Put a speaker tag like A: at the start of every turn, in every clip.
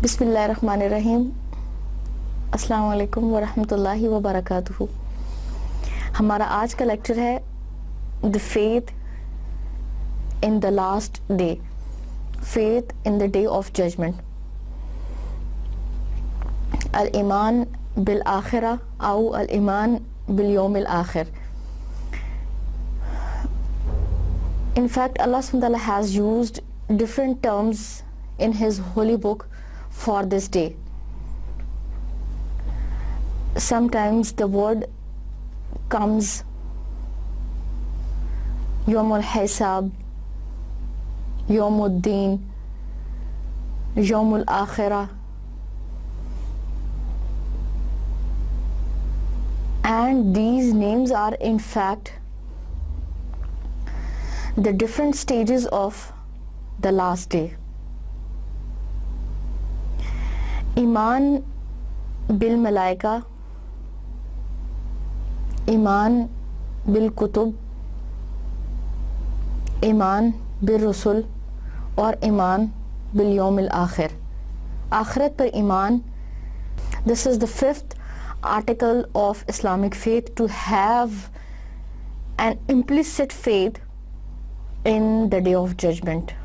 A: بسم اللہ الرحمن الرحیم. السلام علیکم ورحمۃ اللہ وبرکاتہ. ہمارا آج کا لیکچر ہے The faith in the last day, faith in the day of judgment. الایمان بالآخرہ او الایمان بالیوم الآخر. In fact, Allah subhanahu wa ta'ala has used different terms in His holy book for this day. Sometimes the word comes Yawm al-Hisab, Yawm al-Din, Yawm al-Akhirah, and these names are in fact the different stages of the last day. ایمان بالملائکہ, ایمان بالکتب, ایمان بالرسل اور ایمان بالیوم الآخر. آخرت پر ایمان. This is the fifth article of Islamic faith, to have an implicit faith in the day of judgment.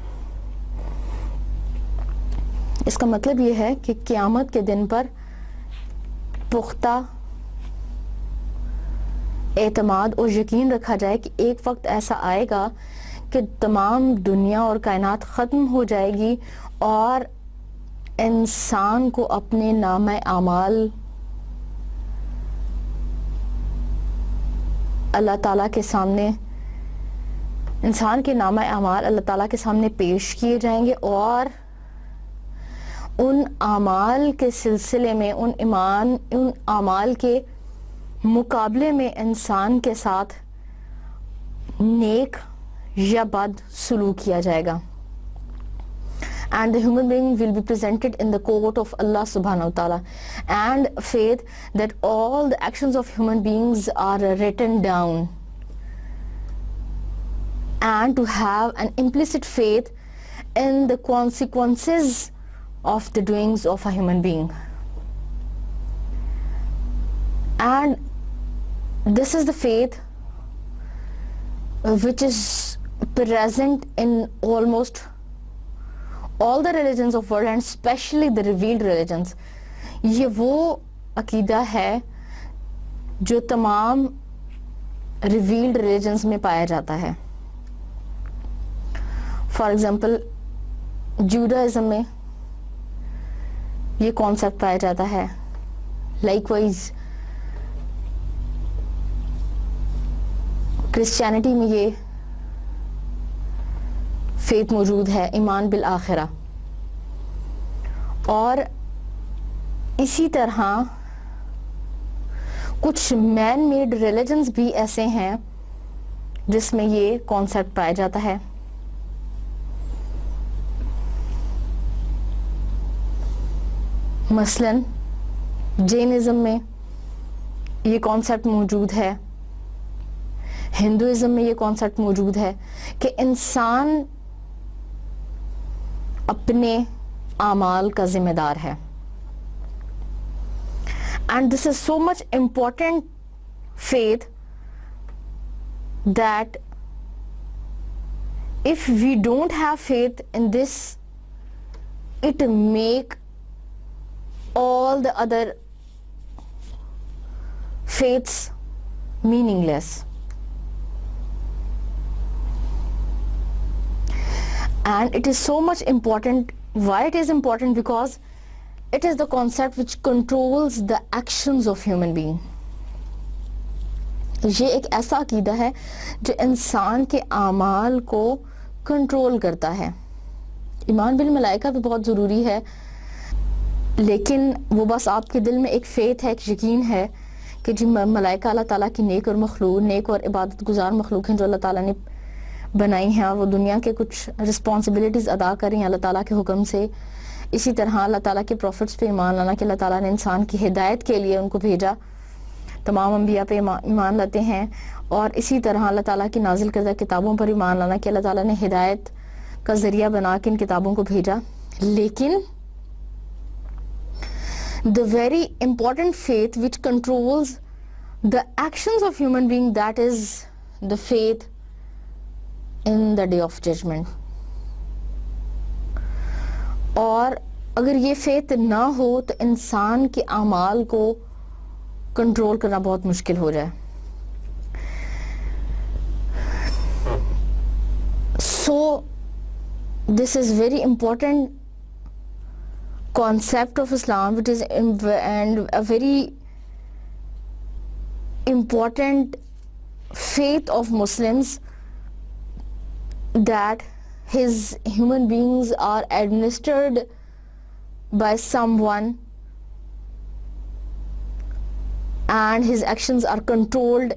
A: اس کا مطلب یہ ہے کہ قیامت کے دن پر پختہ اعتماد اور یقین رکھا جائے کہ ایک وقت ایسا آئے گا کہ تمام دنیا اور کائنات ختم ہو جائے گی اور انسان کو اپنے نامہ اعمال اللہ تعالیٰ کے سامنے, انسان کے نامہ اعمال اللہ تعالیٰ کے سامنے پیش کیے جائیں گے, اور ان اعمال کے سلسلے میں ان اعمال کے مقابلے میں انسان کے ساتھ نیک یا بد سلوک کیا جائے گا. And the human being will be presented in the court of Allah subhanahu wa ta'ala, and faith that all the actions of human beings are written down, and to have an implicit faith in the consequences of the doings of a human being. And this is the faith which is present in almost all the religions of world, and especially the revealed religions. یہ وہ عقیدہ ہے جو تمام revealed religions میں پایا جاتا ہے. For example, Judaism میں یہ کانسیپٹ پایا جاتا ہے. لائک وائز کرسچینٹی میں یہ فیتھ موجود ہے, ایمان بالآخرہ. اور اسی طرح کچھ مین میڈ ریلیجنز بھی ایسے ہیں جس میں یہ کانسیپٹ پایا جاتا ہے. مثلا جینزم میں یہ کانسیپٹ موجود ہے, ہندوازم میں یہ کانسیپٹ موجود ہے کہ انسان اپنے اعمال کا ذمہ دار ہے. And this is so much important faith that if we don't have faith in this, it make all the other faiths meaningless. And it is so much important. Why it is important? Because it is the concept which controls the actions of human being. یہ ایک ایسا عقیدہ ہے جو انسان کے اعمال کو کنٹرول کرتا ہے. ایمان بالملائکہ بھی بہت ضروری ہے, لیکن وہ بس آپ کے دل میں ایک فیتھ ہے, ایک یقین ہے کہ جی ملائکہ اللہ تعالیٰ کی نیک اور عبادت گزار مخلوق ہیں جو اللہ تعالیٰ نے بنائی ہیں, اور وہ دنیا کے کچھ رسپانسبلٹیز ادا کر رہی ہیں اللہ تعالیٰ کے حکم سے. اسی طرح اللہ تعالیٰ کے پروفٹس پہ ایمان لانا کہ اللہ تعالیٰ نے انسان کی ہدایت کے لیے ان کو بھیجا, تمام انبیاء پہ ایمان لاتے ہیں. اور اسی طرح اللہ تعالیٰ کی نازل کردہ کتابوں پر ایمان لانا کہ اللہ تعالیٰ نے ہدایت کا ذریعہ بنا کے ان کتابوں کو بھیجا. لیکن The very important faith which controls the actions of human being, that is the faith in the day of judgment. اور اگر یہ فیت نہ ہو تو انسان کے اعمال کو کنٹرول کرنا بہت مشکل ہو جائے. So this is very important concept of Islam, which is and a very important faith of Muslims, that his human beings are administered by someone and his actions are controlled,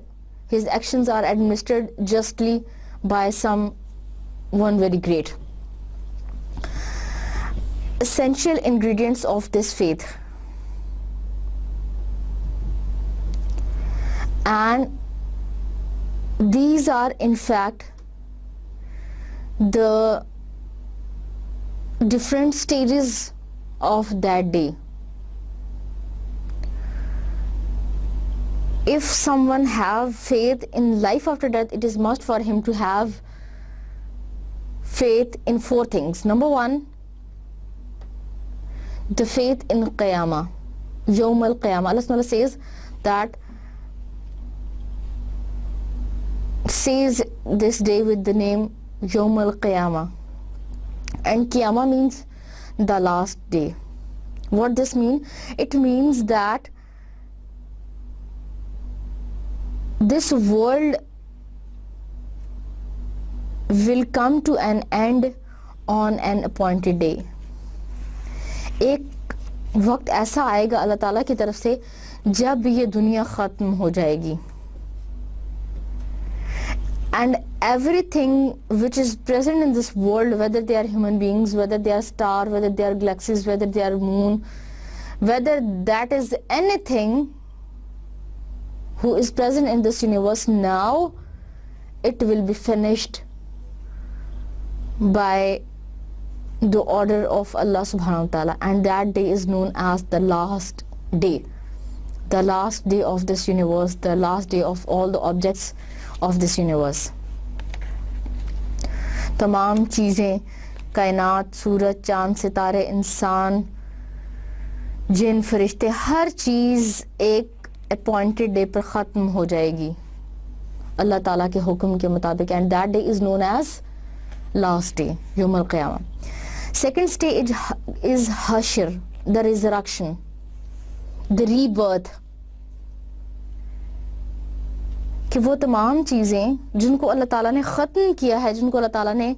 A: his actions are administered justly by someone very great. Essential ingredients of this faith, and these are in fact the different stages of that day. If someone have faith in life after death, it is must for him to have faith in four things. Number one, the faith in Qiyamah, Yawm al-Qiyamah. Allah Subhanahu says that, says this day with the name Yawm al-Qiyamah, and Qiyamah means the last day. What this means? It means that this world will come to an end on an appointed day. ایک وقت ایسا آئے گا اللہ تعالیٰ کی طرف سے جب یہ دنیا ختم ہو جائے گی. And everything which is present in this world, whether they are human beings, whether they are stars, whether they are galaxies, whether they are moon, whether that is anything who is present in this universe now, it will be finished by the order of Allah subhanahu wa ta'ala, and that day is known as the last day, the last day of this universe, the last day of all the objects of this universe. تمام چیزیں، کائنات، سورج، چاند، ستارے، انسان، جن، فرشتے، ہر چیز ایک اپوائنٹڈ ڈے پر ختم ہو جائے گی اللہ تعالیٰ کے حکم کے مطابق, and that day is known as last day, Yawm al-Qiyamah. Second stage is Hashr, the resurrection, the rebirth, کہ وہ تمام چیزیں جن کو اللہ تعالیٰ نے ختم کیا ہے, جن کو اللہ تعالیٰ نے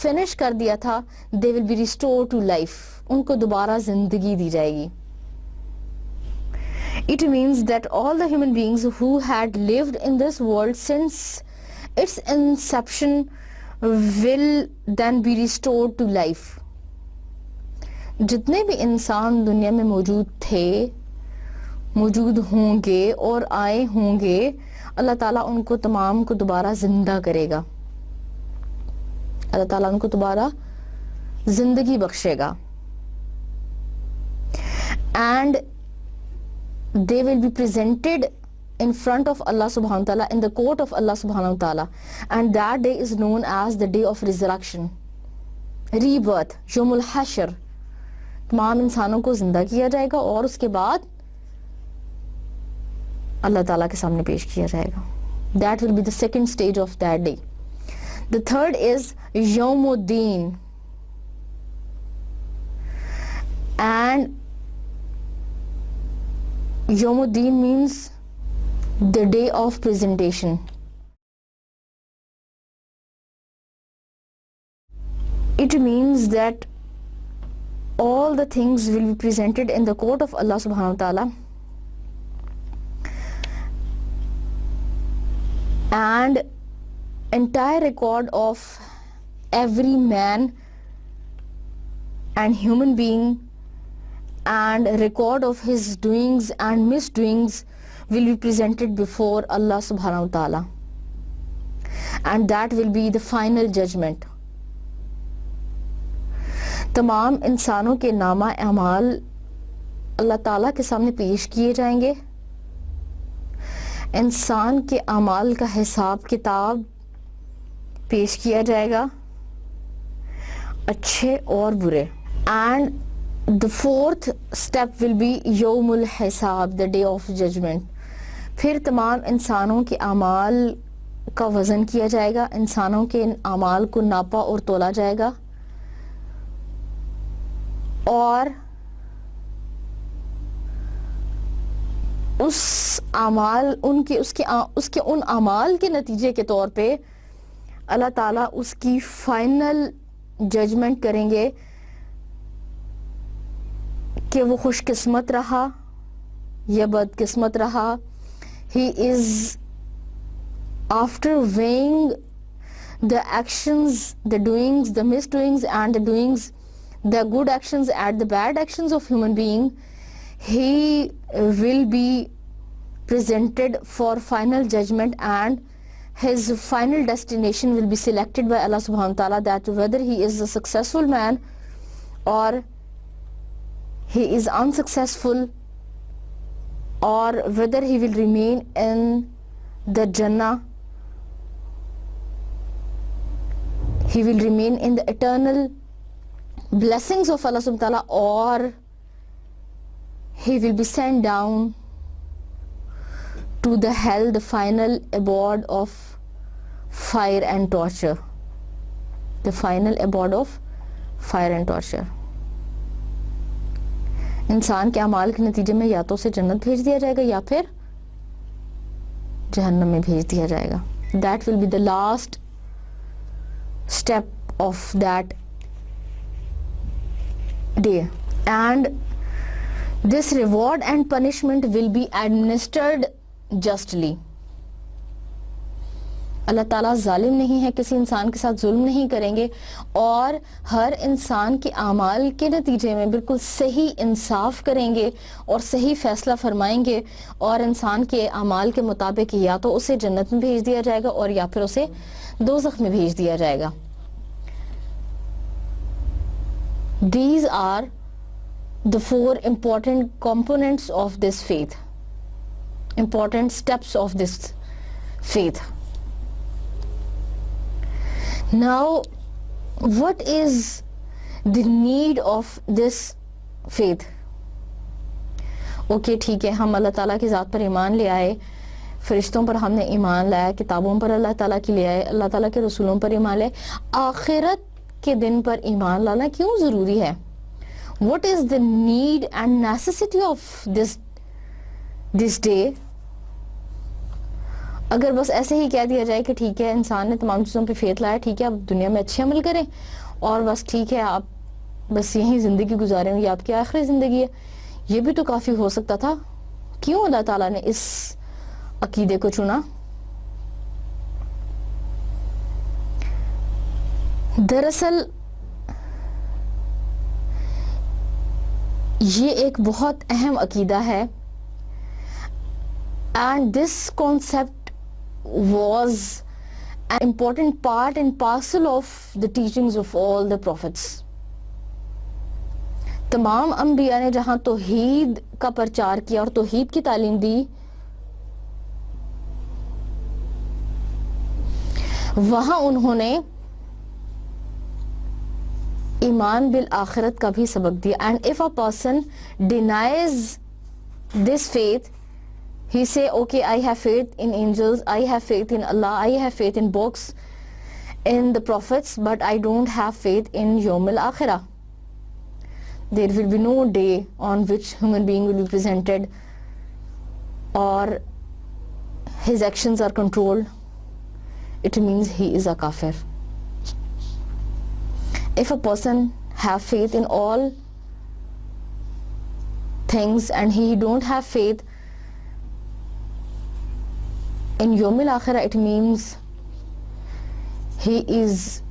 A: فنش کر دیا تھا, they will be restored to life, ان کو دوبارہ زندگی دی جائے گی. It means that all the human beings who had lived in this world since its inception will then be restored to life. جتنے بھی انسان دنیا میں موجود تھے, موجود ہوں گے اور آئے ہوں گے, اللہ تعالیٰ ان کو تمام کو دوبارہ زندہ کرے گا, اللہ تعالیٰ ان کو دوبارہ زندگی بخشے گا. And they will be presented in front of Allah subhanahu wa ta'ala, in the court of Allah subhanahu wa ta'ala, and that day is known as the day of resurrection, rebirth, Yawm al-Hashr. تمام انسانوں کو زندہ کیا جائے گا اور اس کے بعد اللہ تعالیٰ کے سامنے پیش کیا جائے گا. That will be the second stage of that day. The third is Yawm al-Din, and Yawm al-Din means the day of presentation. It means that all the things will be presented in the court of Allah subhanahu wa ta'ala, and entire record of every man and human being and record of his doings and misdoings will be presented before Allah subhanahu wa ta'ala, and that will be the final judgment. تمام انسانوں کے نامہ اعمال اللہ تعالیٰ کے سامنے پیش کیے جائیں گے. انسان کے اعمال کا حساب کتاب پیش کیا جائے گا, اچھے اور برے. And the fourth step will be یوم الحساب, the day of judgment. پھر تمام انسانوں کے اعمال کا وزن کیا جائے گا, انسانوں کے اعمال کو ناپا اور تولا جائے گا, اور اس کے ان اعمال کے نتیجے کے طور پہ اللہ تعالیٰ اس کی فائنل ججمنٹ کریں گے کہ وہ خوش قسمت رہا یا بد قسمت رہا. He is, after weighing the actions, the doings, the misdoings and the doings, the good actions and the bad actions of human being, he will be presented for final judgment, and his final destination will be selected by Allah subhanahu wa ta'ala, that whether he is a successful man or he is unsuccessful, or whether he will remain in the Jannah, he will remain in the eternal blessings of Allah subhanahu wa ta'ala, or he will be sent down to the hell, the final abode of fire and torture. The final abode of fire and torture. انسان کے اعمال کے نتیجے میں یا تو اسے جنت بھیج دیا جائے گا یا پھر جہنم میں بھیج دیا جائے گا. That will be the last step of that day. And this reward and punishment will be administered justly. اللہ تعالیٰ ظالم نہیں ہے, کسی انسان کے ساتھ ظلم نہیں کریں گے, اور ہر انسان کے اعمال کے نتیجے میں بالکل صحیح انصاف کریں گے اور صحیح فیصلہ فرمائیں گے, اور انسان کے اعمال کے مطابق یا تو اسے جنت میں بھیج دیا جائے گا اور یا پھر اسے دوزخ میں بھیج دیا جائے گا. These are the 4 important components of this faith, important steps of this faith. Now, what is the need of this faith? Okay ٹھیک ہے, ہم اللہ تعالیٰ کی ذات پر ایمان لے آئے, فرشتوں پر ہم نے ایمان لایا, کتابوں پر اللہ تعالیٰ کی لے آئے, اللہ تعالیٰ کے رسولوں پر ایمان لے, آخرت کے دن پر ایمان لانا کیوں ضروری ہے؟ What is the need and necessity of this day? اگر بس ایسے ہی کہہ دیا جائے کہ ٹھیک ہے انسان نے تمام چیزوں پہ فیت لایا, ٹھیک ہے اب دنیا میں اچھے عمل کریں اور بس ٹھیک ہے آپ بس یہیں زندگی گزاریں, یہ آپ کی آخری زندگی ہے, یہ بھی تو کافی ہو سکتا تھا. کیوں اللہ تعالیٰ نے اس عقیدے کو چنا؟ دراصل یہ ایک بہت اہم عقیدہ ہے, and this concept was an important part and parcel of the teachings of all the prophets. تمام انبیاء نے جہاں توحید کا پرچار کیا اور توحید کی تعلیم دی, وہاں انہوں نے ایمان بالآخرت کا بھی سبق دیا. And if a person denies this faith, he say, okay, I have faith in angels, I have faith in Allah, I have faith in books, in the prophets, but I don't have faith in Yawm al-Akhirah. There will be no day on which human being will be presented or his actions are controlled. It means he is a kafir. If a person have faith in all things and he don't have faith in Yawm al-Akhirah, it means he is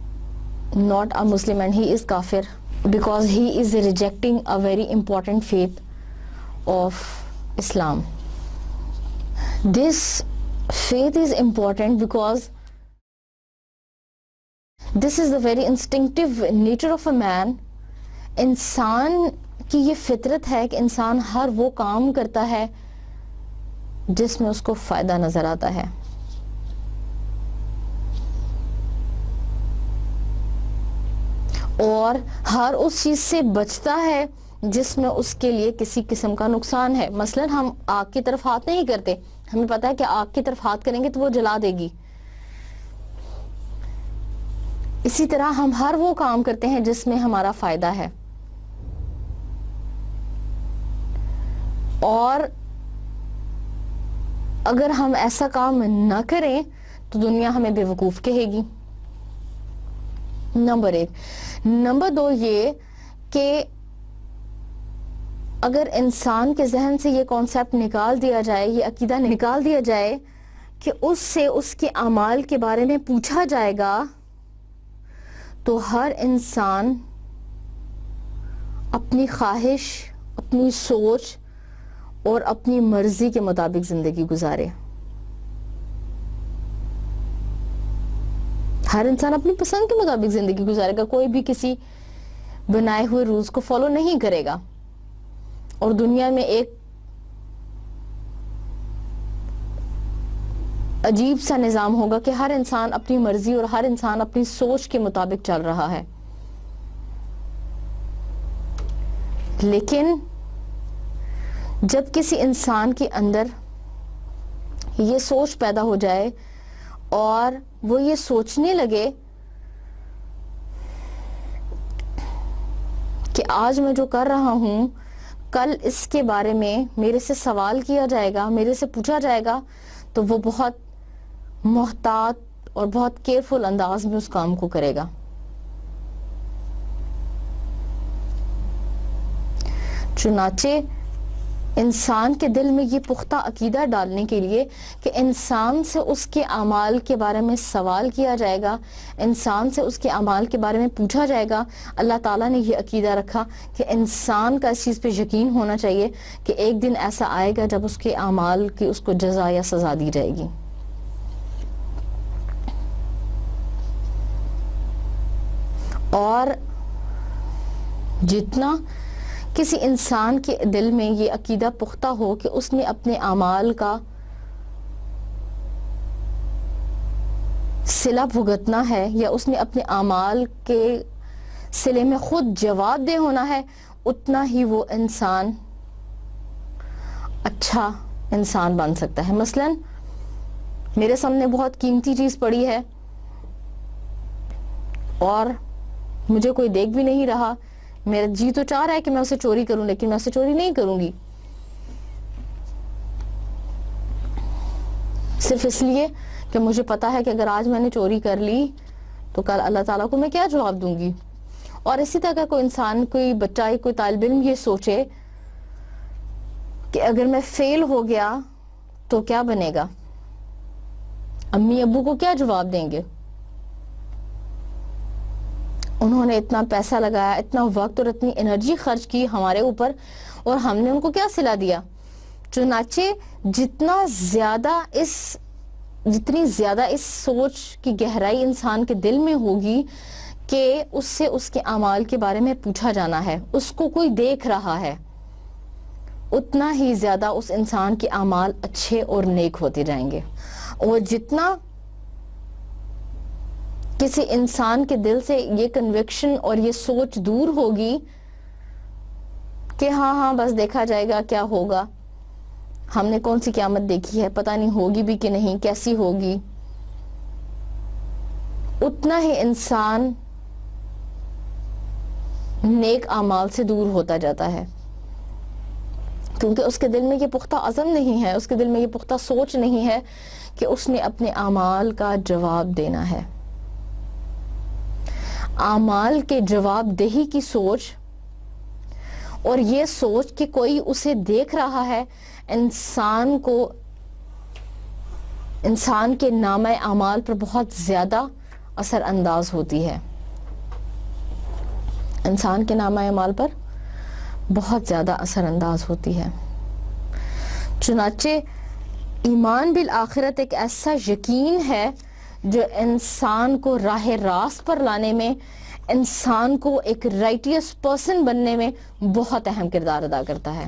A: not a Muslim and he is kafir, because he is rejecting a very important faith of Islam. This faith is important because this is the very instinctive nature of a man. انسان کہ یہ فطرت ہے کہ انسان ہر وہ کام کرتا ہے جس میں اس کو فائدہ نظر آتا ہے. اور ہر اس چیز سے بچتا ہے جس میں اس کے لیے کسی قسم کا نقصان ہے. مثلا ہم آگ کی طرف ہاتھ نہیں کرتے, ہمیں پتا ہے کہ آگ کی طرف ہاتھ کریں گے تو وہ جلا دے گی. اسی طرح ہم ہر وہ کام کرتے ہیں جس میں ہمارا فائدہ ہے, اور اگر ہم ایسا کام نہ کریں تو دنیا ہمیں بے وقوف کہے گی. نمبر 1. نمبر 2 یہ کہ اگر انسان کے ذہن سے یہ کانسیپٹ نکال دیا جائے, یہ عقیدہ نکال دیا جائے کہ اس سے اس کے اعمال کے بارے میں پوچھا جائے گا, تو ہر انسان اپنی خواہش, اپنی سوچ اور اپنی مرضی کے مطابق زندگی گزارے. ہر انسان اپنی پسند کے مطابق زندگی گزارے گا, کوئی بھی کسی بنائے ہوئے رولز کو فالو نہیں کرے گا. اور دنیا میں ایک عجیب سا نظام ہوگا کہ ہر انسان اپنی مرضی اور ہر انسان اپنی سوچ کے مطابق چل رہا ہے. لیکن جب کسی انسان کے اندر یہ سوچ پیدا ہو جائے اور وہ یہ سوچنے لگے کہ آج میں جو کر رہا ہوں کل اس کے بارے میں میرے سے سوال کیا جائے گا, میرے سے پوچھا جائے گا, تو وہ بہت محتاط اور بہت کیئرفل انداز میں اس کام کو کرے گا. چنانچہ انسان کے دل میں یہ پختہ عقیدہ ڈالنے کے لیے کہ انسان سے اس کے اعمال کے بارے میں سوال کیا جائے گا, انسان سے اس کے اعمال کے بارے میں پوچھا جائے گا, اللہ تعالیٰ نے یہ عقیدہ رکھا کہ انسان کا اس چیز پہ یقین ہونا چاہیے کہ ایک دن ایسا آئے گا جب اس کے اعمال کی اس کو جزا یا سزا دی جائے گی. اور جتنا کسی انسان کے دل میں یہ عقیدہ پختہ ہو کہ اس نے اپنے اعمال کا صلہ بھگتنا ہے یا اس نے اپنے اعمال کے صلے میں خود جواب دہ ہونا ہے, اتنا ہی وہ انسان اچھا انسان بن سکتا ہے. مثلا میرے سامنے بہت قیمتی چیز پڑی ہے اور مجھے کوئی دیکھ بھی نہیں رہا, میرا جی تو چاہ رہا ہے کہ میں اسے چوری کروں, لیکن میں اسے چوری نہیں کروں گی, صرف اس لیے کہ مجھے پتا ہے کہ اگر آج میں نے چوری کر لی تو کل اللہ تعالیٰ کو میں کیا جواب دوں گی. اور اسی طرح کوئی انسان, کوئی بچہ, کوئی طالب علم یہ سوچے کہ اگر میں فیل ہو گیا تو کیا بنے گا, امی ابو کو کیا جواب دیں گے, انہوں نے اتنا پیسہ لگایا, اتنا وقت اور اتنی انرجی خرچ کی ہمارے اوپر, اور ہم نے ان کو کیا صلہ دیا. چنانچہ جتنی زیادہ اس سوچ کی گہرائی انسان کے دل میں ہوگی کہ اس سے اس کے اعمال کے بارے میں پوچھا جانا ہے, اس کو کوئی دیکھ رہا ہے, اتنا ہی زیادہ اس انسان کے اعمال اچھے اور نیک ہوتے جائیں گے. اور جتنا کسی انسان کے دل سے یہ کنوکشن اور یہ سوچ دور ہوگی کہ ہاں بس دیکھا جائے گا کیا ہوگا, ہم نے کون سی قیامت دیکھی ہے, پتہ نہیں ہوگی بھی کہ نہیں, کیسی ہوگی, اتنا ہی انسان نیک اعمال سے دور ہوتا جاتا ہے. کیونکہ اس کے دل میں یہ پختہ عزم نہیں ہے, اس کے دل میں یہ پختہ سوچ نہیں ہے کہ اس نے اپنے اعمال کا جواب دینا ہے. اعمال کے جواب دہی کی سوچ اور یہ سوچ کہ کوئی اسے دیکھ رہا ہے, انسان کے نامہ اعمال پر بہت زیادہ اثر انداز ہوتی ہے. انسان کے نامہ اعمال پر بہت زیادہ اثر انداز ہوتی ہے. چنانچہ ایمان بالآخرت ایک ایسا یقین ہے جو انسان کو راہ راست پر لانے میں, انسان کو ایک رائٹیس پرسن بننے میں بہت اہم کردار ادا کرتا ہے.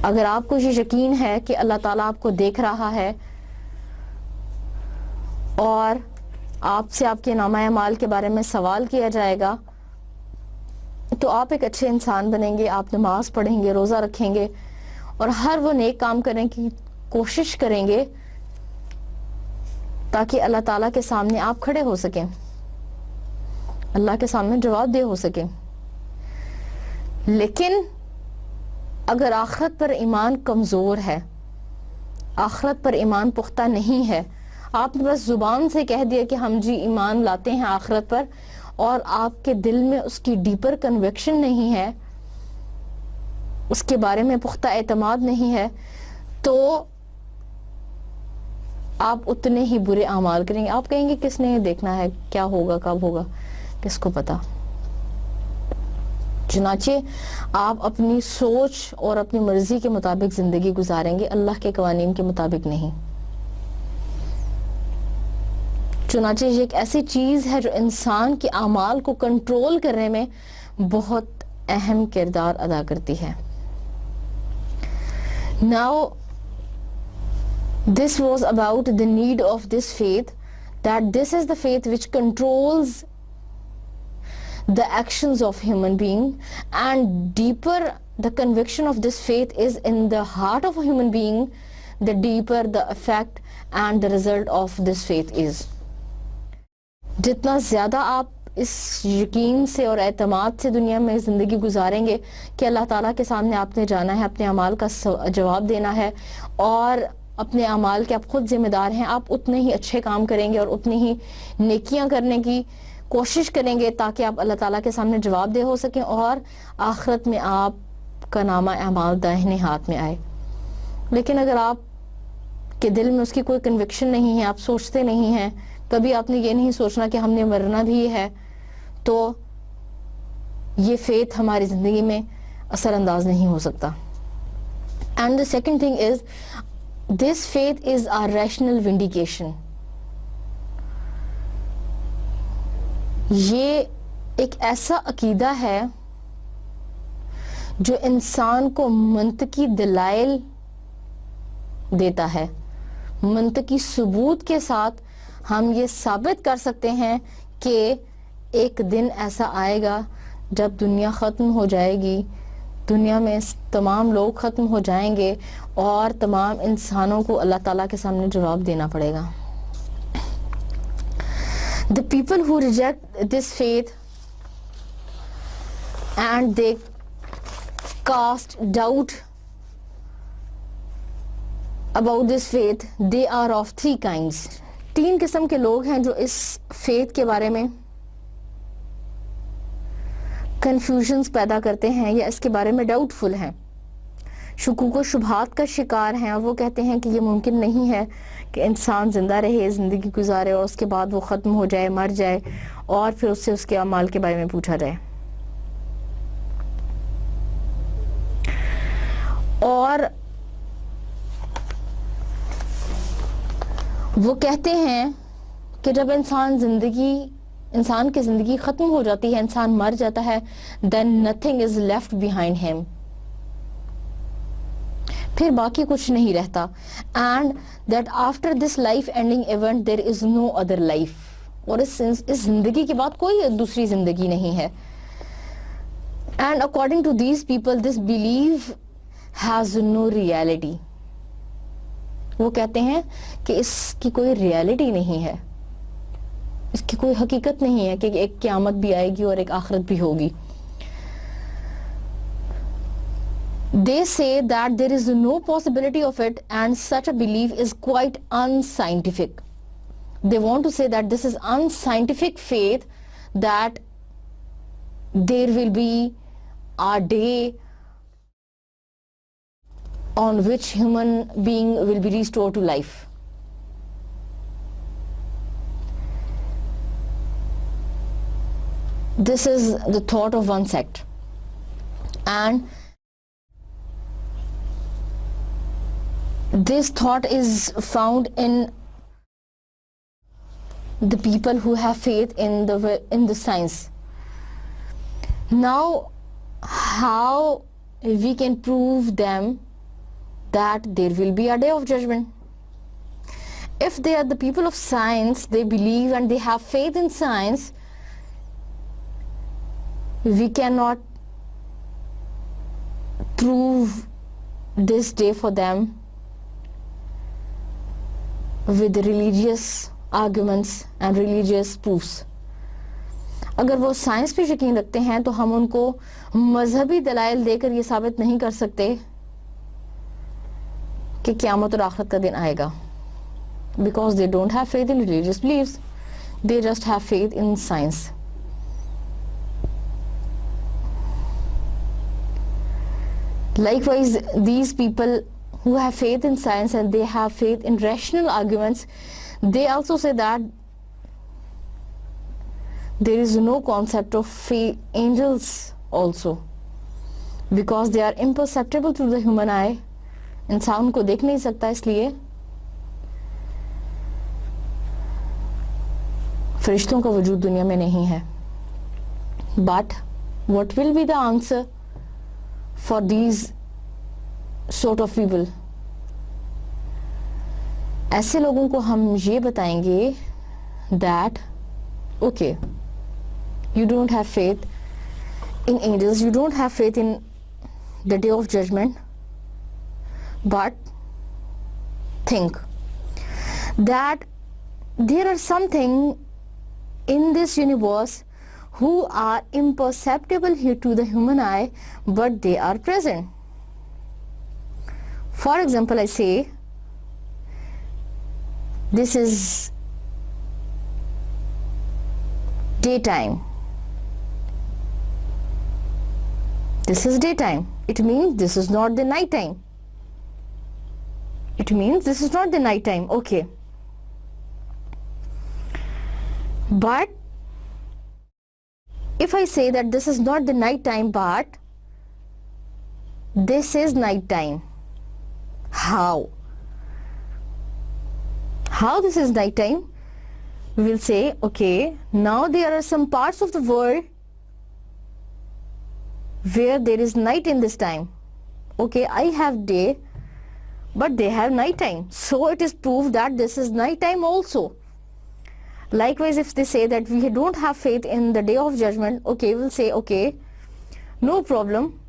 A: اگر آپ کو یہ یقین ہے کہ اللہ تعالیٰ آپ کو دیکھ رہا ہے اور آپ سے آپ کے نامہ اعمال کے بارے میں سوال کیا جائے گا, تو آپ ایک اچھے انسان بنیں گے, آپ نماز پڑھیں گے, روزہ رکھیں گے اور ہر وہ نیک کام کرنے کی کوشش کریں گے تاکہ اللہ تعالیٰ کے سامنے آپ کھڑے ہو سکیں, اللہ کے سامنے جواب دہ ہو سکیں. لیکن اگر آخرت پر ایمان کمزور ہے, آخرت پر ایمان پختہ نہیں ہے, آپ نے بس زبان سے کہہ دیا کہ ہم جی ایمان لاتے ہیں آخرت پر, اور آپ کے دل میں اس کی ڈیپر کنوکشن نہیں ہے, اس کے بارے میں پختہ اعتماد نہیں ہے, تو آپ اتنے ہی برے اعمال کریں گے. آپ کہیں گے کس نے یہ دیکھنا ہے, کیا ہوگا, کب ہوگا, کس کو پتا. چنانچہ آپ اپنی سوچ اور اپنی مرضی کے مطابق زندگی گزاریں گے, اللہ کے قوانین کے مطابق نہیں. چنانچہ یہ ایک ایسی چیز ہے جو انسان کے اعمال کو کنٹرول کرنے میں بہت اہم کردار ادا کرتی ہے. Now this was about the need of this faith, that this is the faith which controls the actions of human being, and deeper the conviction of this faith is in the heart of a human being, the deeper the effect and the result of this faith is. جتنا زیادہ آپ اس یقین سے اور اعتماد سے دنیا میں زندگی گزاریں گے کہ اللہ تعالیٰ کے سامنے آپ نے جانا ہے, اپنے اعمال کا جواب دینا ہے اور اپنے اعمال کے آپ خود ذمہ دار ہیں, آپ اتنے ہی اچھے کام کریں گے اور اتنی ہی نیکیاں کرنے کی کوشش کریں گے تاکہ آپ اللہ تعالیٰ کے سامنے جواب دہ ہو سکیں اور آخرت میں آپ کا نامہ اعمال داہنے ہاتھ میں آئے. لیکن اگر آپ کے دل میں اس کی کوئی کنوکشن نہیں ہے, آپ سوچتے نہیں ہیں, کبھی آپ نے یہ نہیں سوچنا کہ ہم نے مرنا بھی ہے, تو یہ فیتھ ہماری زندگی میں اثر انداز نہیں ہو سکتا. And the second thing is, this faith is our rational vindication. یہ ایک ایسا عقیدہ ہے جو انسان کو منطقی دلائل دیتا ہے, منطقی ثبوت کے ساتھ ہم یہ ثابت کر سکتے ہیں کہ ایک دن ایسا آئے گا جب دنیا ختم ہو جائے گی, دنیا میں تمام لوگ ختم ہو جائیں گے اور تمام انسانوں کو اللہ تعالیٰ کے سامنے جواب دینا پڑے گا. The people who reject this faith and they cast doubt about this faith, they are of three kinds. 3 قسم کے لوگ ہیں جو اس فیتھ کے بارے میں کنفیوژنز پیدا کرتے ہیں یا اس کے بارے میں ڈاؤٹ فل ہیں, شکوک و شبہات کا شکار ہیں, اور وہ کہتے ہیں کہ یہ ممکن نہیں ہے کہ انسان زندہ رہے, زندگی گزارے اور اس کے بعد وہ ختم ہو جائے, مر جائے اور پھر اس سے اس کے اعمال کے بارے میں پوچھا جائے. اور وہ کہتے ہیں کہ جب انسان کی زندگی ختم ہو جاتی ہے, انسان مر جاتا ہے, then nothing is left behind him, پھر باقی کچھ نہیں رہتا, and that after this life ending event there is no other life, اور اس زندگی کے بعد کوئی دوسری زندگی نہیں ہے. And according to these people this belief has no reality. وہ کہتے ہیں کہ اس کی کوئی ریالٹی نہیں ہے, اس کی کوئی حقیقت نہیں ہے کہ ایک قیامت بھی آئے گی اور ایک آخرت بھی ہوگی. They say that there is no possibility of it, and such a belief is quite unscientific. They want to say that this is unscientific faith, that there will be a day on which human being will be restored to life. This is the thought of one sect, and this thought is found in the people who have faith in the science. Now, how we can prove them that there will be a day of judgment? If they are the people of science, they believe and they have faith in science, we cannot prove this day for them with religious arguments and religious proofs. اگر وہ science پہ یقین رکھتے ہیں تو ہم ان کو مذہبی دلائل دے کر یہ ثابت نہیں کر سکتے کہ قیامت اور آخرت کا دن آئے گا. Because they don't have faith in religious beliefs, they just have faith in science. Likewise, these people who have faith in science and they have faith in rational arguments, they also say that there is no concept of angels also, because they are imperceptible to the human eye. انسان کو دیکھ نہیں سکتا, اس لیے فرشتوں کا وجود دنیا میں نہیں ہے. But what will be the answer for these sort of people? ایسے لوگوں کو ہم یہ بتائیں گے that okay, you don't have faith in angels, you don't have faith in the day of judgment, but think that there are something in this universe who are imperceptible here to the human eye, but they are present. For example, I say this is daytime. This is daytime. It means this is not the night time. It means this is not the night time. Okay. But if I say that this is not the night time, but this is night time, how? How this is night time? We will say, okay, now there are some parts of the world where there is night in this time. Okay, I have day, but they have night time. So it is proof that this is night time also. Likewise, if they say that we don't have faith in the day of judgment, okay, we'll say, okay, no problem.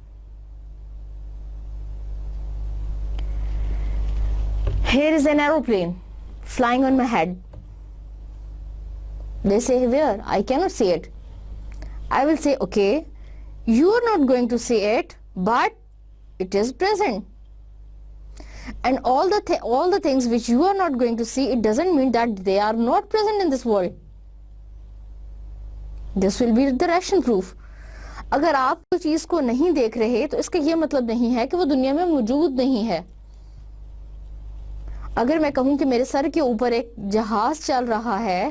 A: Here is an aeroplane flying on my head. They say, where? I cannot see it. I will say, okay, you are not going to see it, but it is present. And all the things which you are not going to see, it doesn't mean that they are not present in this world. This will be the rational proof. اگر آپ کوئی چیز کو نہیں دیکھ رہے تو اس کا یہ مطلب نہیں ہے کہ وہ دنیا میں موجود نہیں ہے. اگر میں کہوں کہ میرے سر کے اوپر ایک جہاز چل رہا ہے,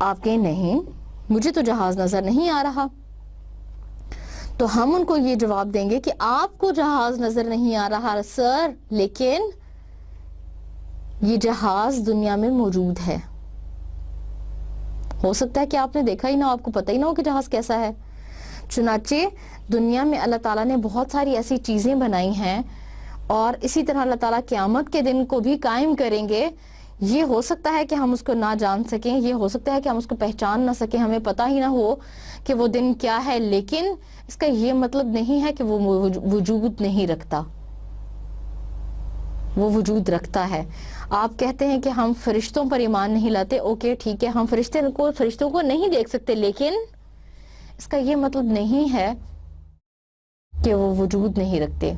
A: آپ کہیں نہیں, مجھے تو جہاز نظر نہیں آ رہا, تو ہم ان کو یہ جواب دیں گے کہ آپ کو جہاز نظر نہیں آ رہا سر, لیکن یہ جہاز دنیا میں موجود ہے. ہو سکتا ہے کہ آپ نے دیکھا ہی نہ, آپ کو پتہ ہی نہ ہو کہ جہاز کیسا ہے. چنانچہ دنیا میں اللہ تعالیٰ نے بہت ساری ایسی چیزیں بنائی ہیں, اور اسی طرح اللہ تعالیٰ قیامت کے دن کو بھی قائم کریں گے. یہ ہو سکتا ہے کہ ہم اس کو نہ جان سکیں, یہ ہو سکتا ہے کہ ہم اس کو پہچان نہ سکیں, ہمیں پتہ ہی نہ ہو کہ وہ دن کیا ہے, لیکن اس کا یہ مطلب نہیں ہے کہ وہ وجود نہیں رکھتا. وہ وجود رکھتا ہے. آپ کہتے ہیں کہ ہم فرشتوں پر ایمان نہیں لاتے, اوکے ٹھیک ہے, ہم فرشتوں کو نہیں دیکھ سکتے, لیکن اس کا یہ مطلب نہیں ہے کہ وہ وجود نہیں رکھتے.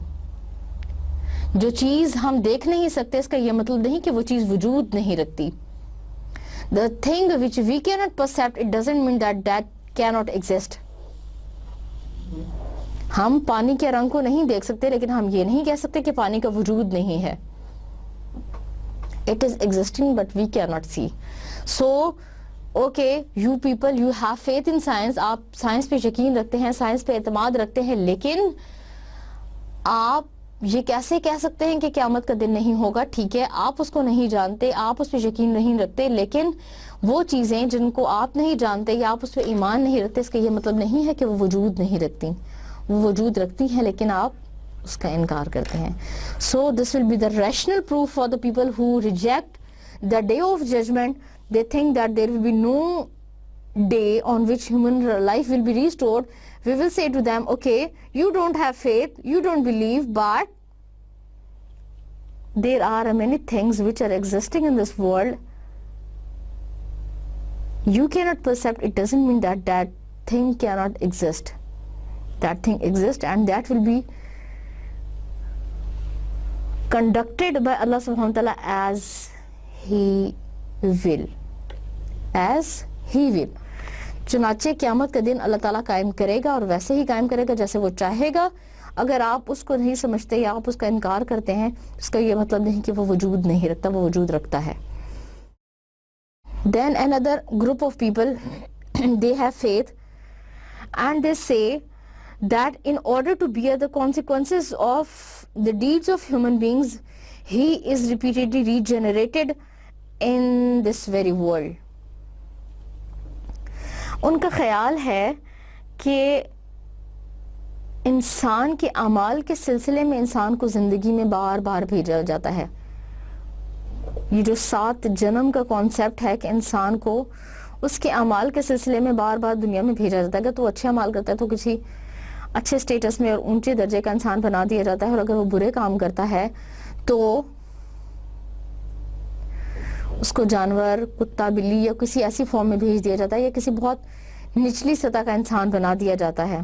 A: جو چیز ہم دیکھ نہیں سکتے, اس کا یہ مطلب نہیں کہ وہ چیز وجود نہیں رکھتی. The thing which we cannot perceive, it doesn't mean that cannot exist. ہم پانی کے رنگ کو نہیں دیکھ سکتے, لیکن ہم یہ نہیں کہہ سکتے کہ پانی کا وجود نہیں ہے. It is existing, but we cannot see. So, okay, you people, you have faith in science. آپ سائنس پہ یقین رکھتے ہیں, سائنس پہ اعتماد رکھتے ہیں, لیکن آپ یہ کیسے کہہ سکتے ہیں کہ قیامت کا دن نہیں ہوگا؟ ٹھیک ہے، آپ اس کو نہیں جانتے، آپ اس پہ یقین نہیں رکھتے، لیکن وہ چیزیں جن کو آپ نہیں جانتے یا آپ اس پہ ایمان نہیں رکھتے، اس کا یہ مطلب نہیں ہے کہ وہ وجود نہیں رکھتی. وہ وجود رکھتی ہیں لیکن آپ اس کا انکار کرتے ہیں. So this will be the rational proof for the people who reject the day of judgment. They think that there will be no day on which human life will be restored. We will say to them, okay, you don't have faith, you don't believe, but there are many things which are existing in this world. You cannot perceive, it doesn't mean that that thing cannot exist. That thing exists, and that will be conducted by Allah subhanahu wa ta'ala as He will. As He will. چنانچہ قیامت کا دن اللہ تعالیٰ قائم کرے گا اور ویسے ہی قائم کرے گا جیسے وہ چاہے گا. اگر آپ اس کو نہیں سمجھتے یا آپ اس کا انکار کرتے ہیں، اس کا یہ مطلب نہیں کہ وہ وجود نہیں رکھتا، وہ وجود رکھتا ہے. Then another group of people, they have faith and they say that in order to bear the consequences of the deeds of human beings, he is repeatedly regenerated in this very world. ان کا خیال ہے کہ انسان کے اعمال کے سلسلے میں انسان کو زندگی میں بار بار بھیجا جاتا ہے. یہ جو 7 جنم کا کانسیپٹ ہے کہ انسان کو اس کے اعمال کے سلسلے میں بار بار دنیا میں بھیجا جاتا ہے. اگر تو اچھے اعمال کرتا ہے تو کسی اچھے سٹیٹس میں اور اونچے درجے کا انسان بنا دیا جاتا ہے، اور اگر وہ برے کام کرتا ہے تو اس کو جانور، کتا، بلی یا کسی ایسی فارم میں بھیج دیا جاتا ہے یا کسی بہت نچلی سطح کا انسان بنا دیا جاتا ہے.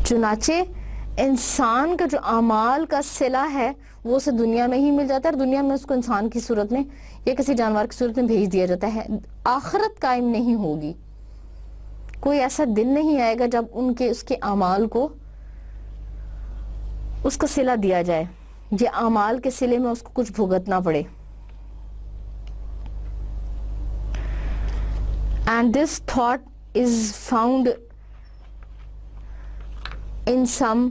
A: چنانچہ انسان کا جو اعمال کا صلہ ہے وہ اسے دنیا میں ہی مل جاتا ہے، اور دنیا میں اس کو انسان کی صورت میں یا کسی جانور کی صورت میں بھیج دیا جاتا ہے. آخرت قائم نہیں ہوگی، کوئی ایسا دن نہیں آئے گا جب اس کے اعمال کو اس کا صلہ دیا جائے، یہ اعمال کے صلے میں اس کو کچھ بھگتنا پڑے. And this thought is found in some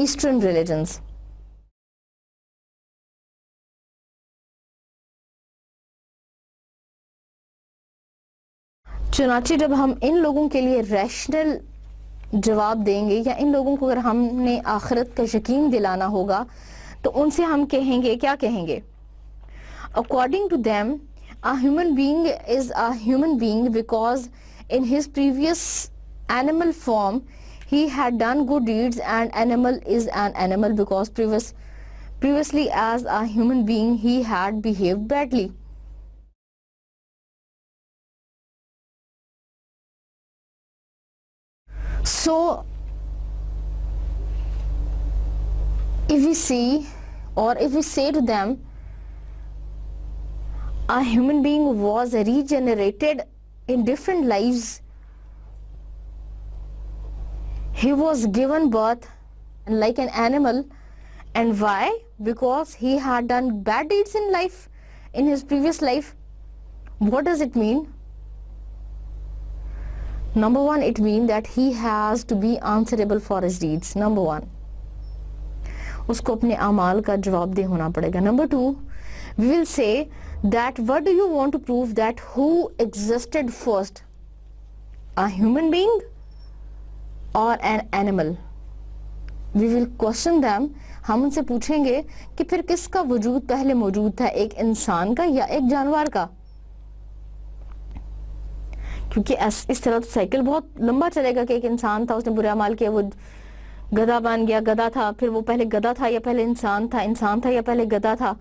A: Eastern religions. چنانچہ جب ہم ان لوگوں کے لیے ریشنل جواب دیں گے یا ان لوگوں کو اگر ہم نے آخرت کا یقین دلانا ہوگا تو ان سے ہم کہیں گے، کیا کہیں گے؟ According to them, a human being is a human being because in his previous animal form he had done good deeds, and animal is an animal because previously as a human being he had behaved badly. So if we see, or if we say to them, a human being was regenerated in different lives, he was given birth like an animal, and why? Because he had done bad deeds in life, in his previous life. What does it mean? Number one, it means that he has to be answerable for his deeds. Number one, اس کو اپنے اعمال کا جواب دہ ہونا پڑے گا. Number two, we will say that what do you want to prove that who existed first, a human being or an animal? We will question them. ہم ان سے پوچھیں گے کہ پھر کس کا وجود پہلے موجود تھا، ایک انسان کا یا ایک جانور کا؟ کیونکہ اس طرح تو سائیکل بہت لمبا چلے گا کہ ایک انسان تھا، اس نے برے اعمال کیا، وہ گدھا بن گیا، گدھا تھا، پھر وہ پہلے گدھا تھا یا پہلے انسان تھا، انسان تھا یا پہلے گدھا تھا،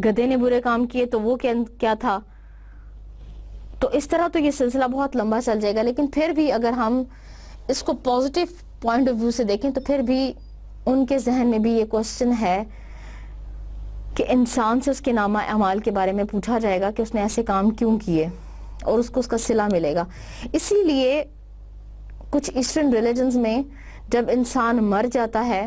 A: گدھے نے برے کام کیے تو وہ کیا تھا. تو اس طرح تو یہ سلسلہ بہت لمبا چل جائے گا. لیکن پھر بھی اگر ہم اس کو پازیٹیو پوائنٹ آف ویو سے دیکھیں تو پھر بھی ان کے ذہن میں بھی یہ کوسچن ہے کہ انسان سے اس کے نامہ اعمال کے بارے میں پوچھا جائے گا کہ اس نے ایسے کام کیوں کیے، اور اس کو اس کا صلہ ملے گا. اسی لیے کچھ ایسٹرن ریلیجنز میں جب انسان مر جاتا ہے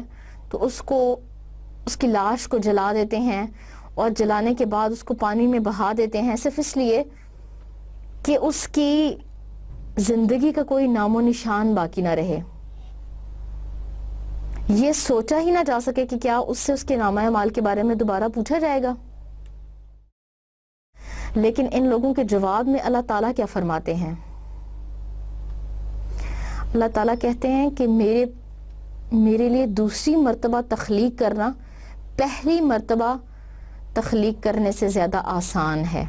A: تو اس کی لاش کو جلا دیتے ہیں، اور جلانے کے بعد اس کو پانی میں بہا دیتے ہیں، صرف اس لیے کہ اس کی زندگی کا کوئی نام و نشان باقی نہ رہے، یہ سوچا ہی نہ جا سکے کہ کیا اس سے اس کے نامہ اعمال کے بارے میں دوبارہ پوچھا جائے گا۔ لیکن ان لوگوں کے جواب میں اللہ تعالیٰ کیا فرماتے ہیں؟ اللہ تعالیٰ کہتے ہیں کہ میرے لیے دوسری مرتبہ تخلیق کرنا پہلی مرتبہ تخلیق کرنے سے زیادہ آسان ہے۔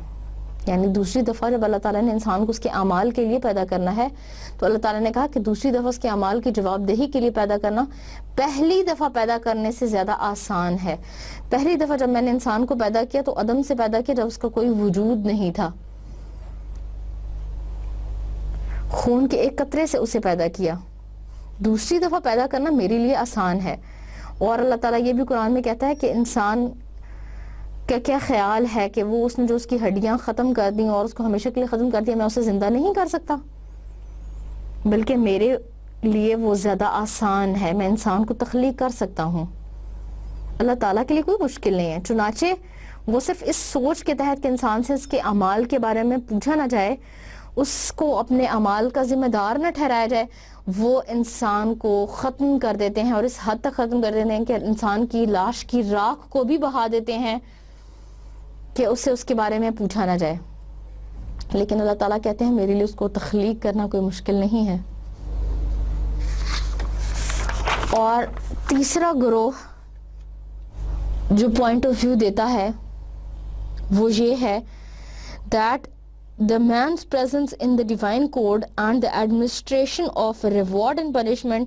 A: یعنی دوسری دفعہ جب اللہ تعالیٰ نے انسان کو اس کے اعمال کے لیے پیدا کرنا ہے تو اللہ تعالیٰ نے کہا کہ دوسری دفعہ اس کے اعمال کی جواب دہی کے لیے پیدا کرنا پہلی دفعہ پیدا کرنے سے زیادہ آسان ہے۔ پہلی دفعہ جب میں نے انسان کو پیدا کیا تو عدم سے پیدا کیا، جب اس کا کوئی وجود نہیں تھا، خون کے ایک قطرے سے اسے پیدا کیا۔ دوسری دفعہ پیدا کرنا میرے لیے آسان ہے۔ اور اللہ تعالیٰ یہ بھی قرآن میں کہتا ہے کہ انسان کا کیا خیال ہے کہ وہ اس نے جو اس کی ہڈیاں ختم کر دیں اور اس کو ہمیشہ کے لیے ختم کر دیا، میں اسے زندہ نہیں کر سکتا، بلکہ میرے لیے وہ زیادہ آسان ہے، میں انسان کو تخلیق کر سکتا ہوں۔ اللہ تعالیٰ کے لیے کوئی مشکل نہیں ہے، چنانچہ وہ صرف اس سوچ کے تحت کہ انسان سے اس کے اعمال کے بارے میں پوچھا نہ جائے، اس کو اپنے اعمال کا ذمہ دار نہ ٹھہرایا جائے، وہ انسان کو ختم کر دیتے ہیں، اور اس حد تک ختم کر دیتے ہیں کہ انسان کی لاش کی راکھ کو بھی بہا دیتے ہیں کہ اس سے اس کے بارے میں پوچھا نہ جائے۔ لیکن اللہ تعالیٰ کہتے ہیں میرے لیے اس کو تخلیق کرنا کوئی مشکل نہیں ہے۔ اور تیسرا گروہ جو پوائنٹ آف ویو دیتا ہے وہ یہ ہے that the man's presence in the divine code and the administration of reward and punishment,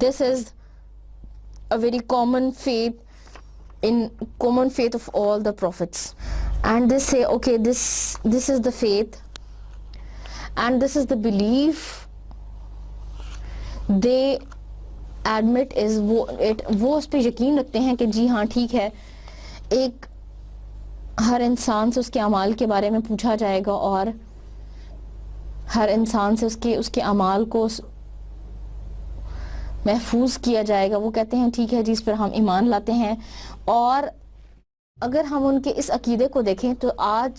A: this is a very common faith of all the prophets, and they say okay, this is the faith and this is the belief they admit is وہ اس پہ یقین رکھتے ہیں کہ جی ہاں ٹھیک ہے، ایک ہر انسان سے اس کے اعمال کے بارے میں پوچھا جائے گا اور ہر انسان سے اس کے اعمال کو محفوظ کیا جائے گا۔ وہ کہتے ہیں ٹھیک ہے جی، اس پر ہم ایمان لاتے ہیں۔ اور اگر ہم ان کے اس عقیدے کو دیکھیں تو آج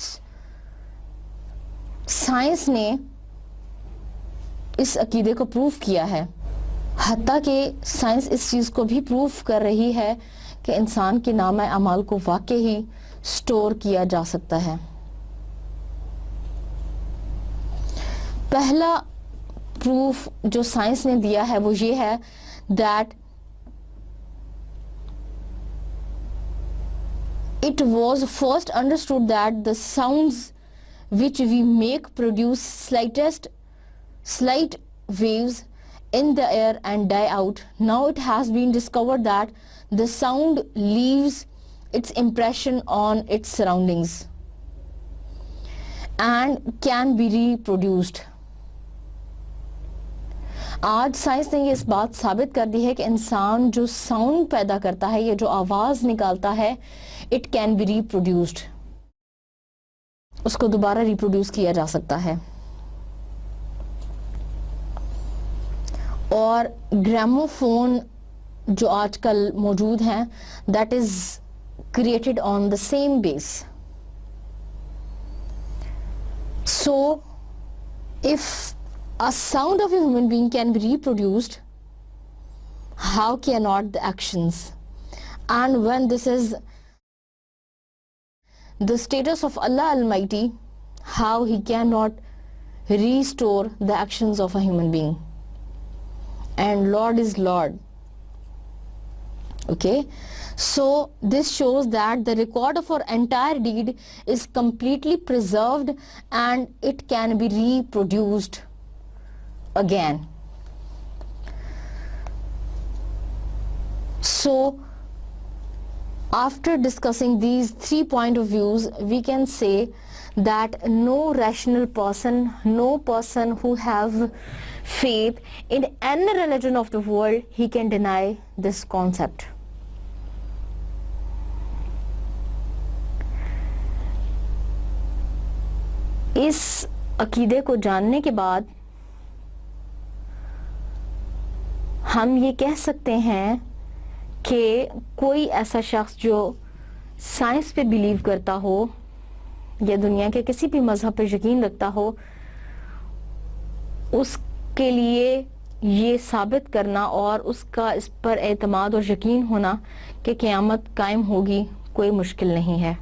A: سائنس نے اس عقیدے کو پروف کیا ہے، حتیٰ کہ سائنس اس چیز کو بھی پروف کر رہی ہے کہ انسان کے نامہ اعمال کو واقعی سٹور کیا جا سکتا ہے۔ پہلا پروف جو سائنس نے دیا ہے وہ یہ ہے that it was first understood that the sounds which we make produce slight waves in the air and die out. Now it has been discovered that the sound leaves its impression on its surroundings and can be reproduced. آج science نے یہ اس بات ثابت کر دی ہے کہ انسان جو ساؤنڈ پیدا کرتا ہے، یہ جو آواز نکالتا ہے، اٹ کین بی ریپروڈیوسڈ، اس کو دوبارہ ریپروڈیوس کیا جا سکتا ہے۔ اور گراموفون جو آج کل موجود ہیں، that is created on the same base. So if a sound of a human being can be reproduced, how cannot the actions? And when this is the status of Allah Almighty, how He cannot restore the actions of a human being? And Lord is Lord. Okay, so this shows that the record of our entire deed is completely preserved and it can be reproduced again. So after discussing these 3 points of views, we can say that no rational person, no person who have faith in any religion of the world, he can deny this concept. اس عقیدے کو جاننے کے بعد ہم یہ کہہ سکتے ہیں کہ کوئی ایسا شخص جو سائنس پہ بیلیو کرتا ہو یا دنیا کے کسی بھی مذہب پہ یقین رکھتا ہو، اس کے لیے یہ ثابت کرنا اور اس کا اس پر اعتماد اور یقین ہونا کہ قیامت قائم ہوگی کوئی مشکل نہیں ہے.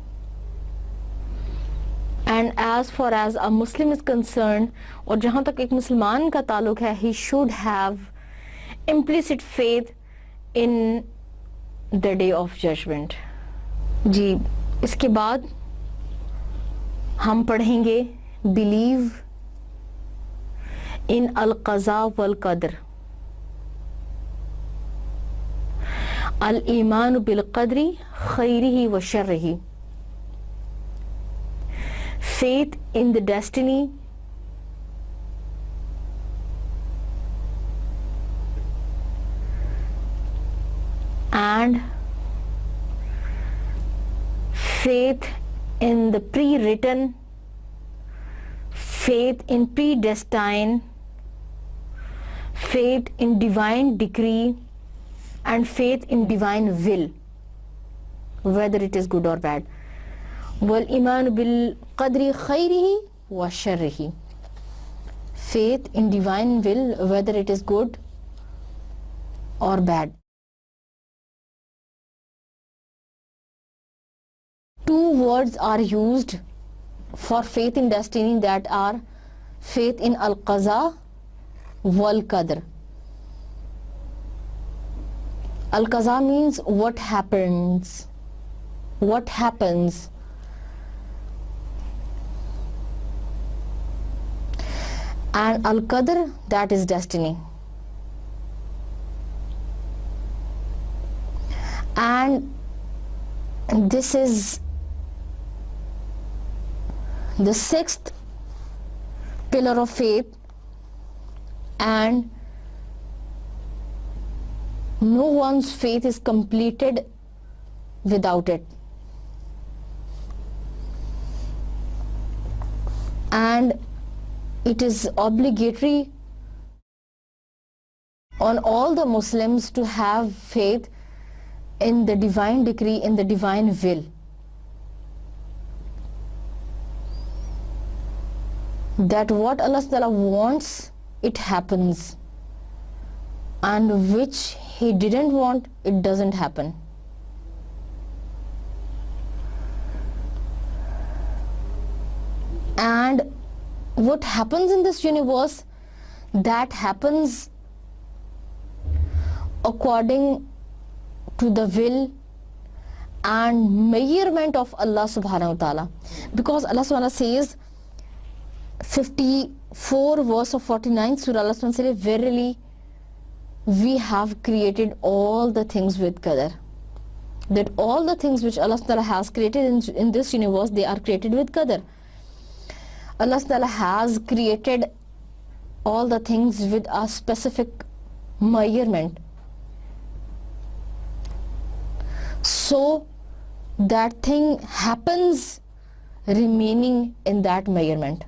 A: And as far as a Muslim is concerned, اور جہاں تک ایک مسلمان کا تعلق ہے, he should have implicit faith in the day of judgment. جی اس کے بعد ہم پڑھیں گے believe in القضاء والقدر. الایمان بالقدر خیرہ و شرہ. Faith in the destiny and faith in the pre-written, faith in predestined, faith in divine decree, and faith in divine will, whether it is good or bad. وَالْإِيمَانُ بِالْقَدْرِ خَيْرِهِ وَشَرِّهِ. Faith in divine will, whether it is good or bad. Two words are used for faith in destiny, that are faith in al-qaza wal-qadr. Al-qaza means what happens. And al-qadr, that is destiny. And this is the sixth pillar of faith, and no one's faith is completed without it. And it is obligatory on all the Muslims to have faith in the divine decree, in the divine will. That what Allah Ta'ala wants, it happens, and which He didn't want, it doesn't happen. And what happens in this universe, that happens according to the will and measurement of Allah subhanahu wa ta'ala. Because Allah subhanahu wa ta'ala says, 54 verse of 49th surah, Allah subhanahu wa ta'ala says, verily we have created all the things with qadar. That all the things which Allah subhanahu wa ta'ala has created in this universe, they are created with qadar. Allah subhanahu wa ta'ala has created all the things with a specific measurement, so that thing happens remaining in that measurement.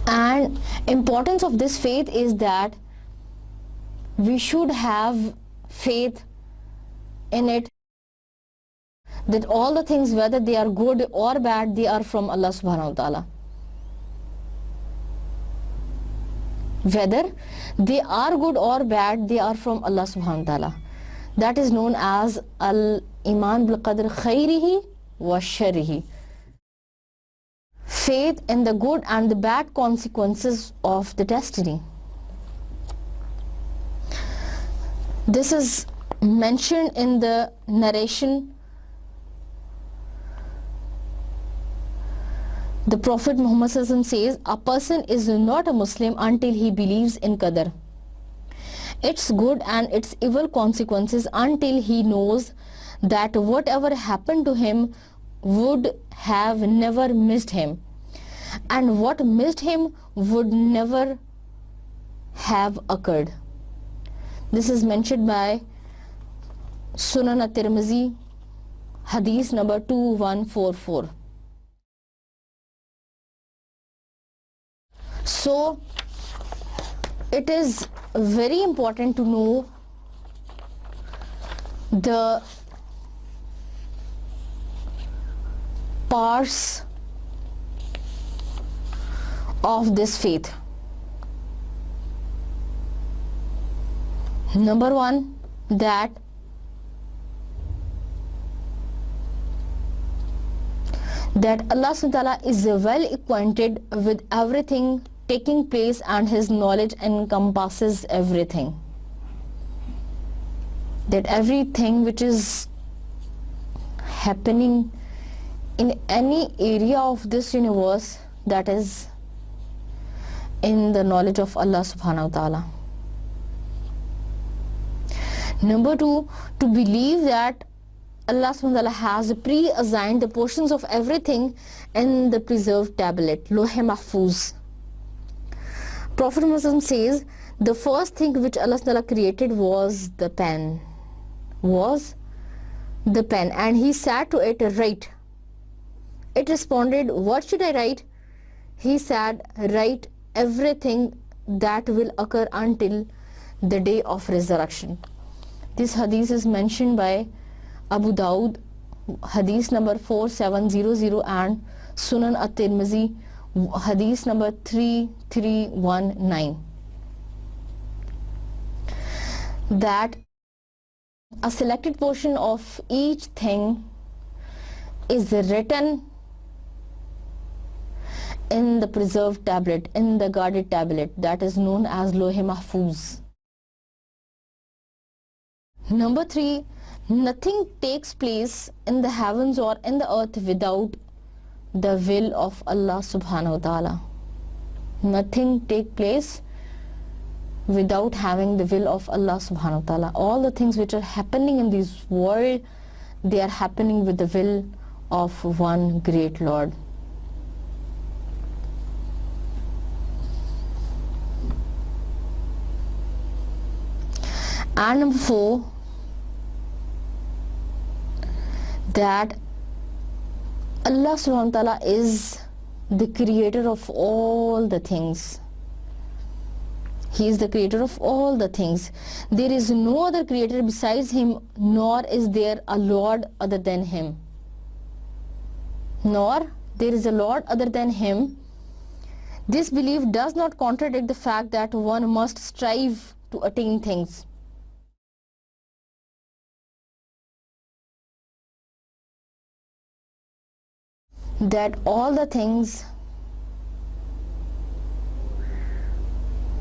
A: And importance of this faith is that we should have faith in it, that all the things, whether they are good or bad, they are from Allah subhanahu wa ta'ala. Whether they are good or bad, they are from Allah subhanahu wa ta'ala. That is known as al-iman bil-qadr khayrihi wa sharrihi. Faith in the good and the bad consequences of the destiny. This is mentioned in the narration. The Prophet Muhammad says, a person is not a Muslim until he believes in qadar, its good and its evil consequences, until he knows that whatever happened to him would have never missed him, and what missed him would never have occurred. This is mentioned by Sunan at-Tirmidhi, hadith number 2144. So it is very important to know the parts of this faith. Number one, that Allah subhanahu wa ta'ala is well acquainted with everything taking place and His knowledge encompasses everything. That everything which is happening in any area of this universe, that is in the knowledge of Allah subhanahu wa ta'ala. Number two, to believe that Allah subhanahu wa ta'ala has pre-assigned the portions of everything in the preserved tablet, Lohe Mahfuz. Prophet Muhammad says the first thing which Allah subhanahu wa ta'ala created was the pen. And He said to it, write. It responded, what should I write? He said, write everything that will occur until the day of resurrection. This hadith is mentioned by Abu Dawud, hadith number 4700, and Sunan at-Tirmizi, hadith number 3319. That a selected portion of each thing is written in the preserved tablet, in the guarded tablet, that is known as Lohe Mahfuz. Number three, nothing takes place in the heavens or in the earth without the will of Allah subhanahu wa ta'ala. Nothing takes place without having the will of Allah subhanahu wa ta'ala. All the things which are happening in this world, they are happening with the will of one great Lord. And number four, that Allah subhanahu wa ta'ala is the creator of all the things. He is the creator of all the things. There is no other creator besides Him, nor is there a Lord other than Him. This belief does not contradict the fact that one must strive to attain things. That all the things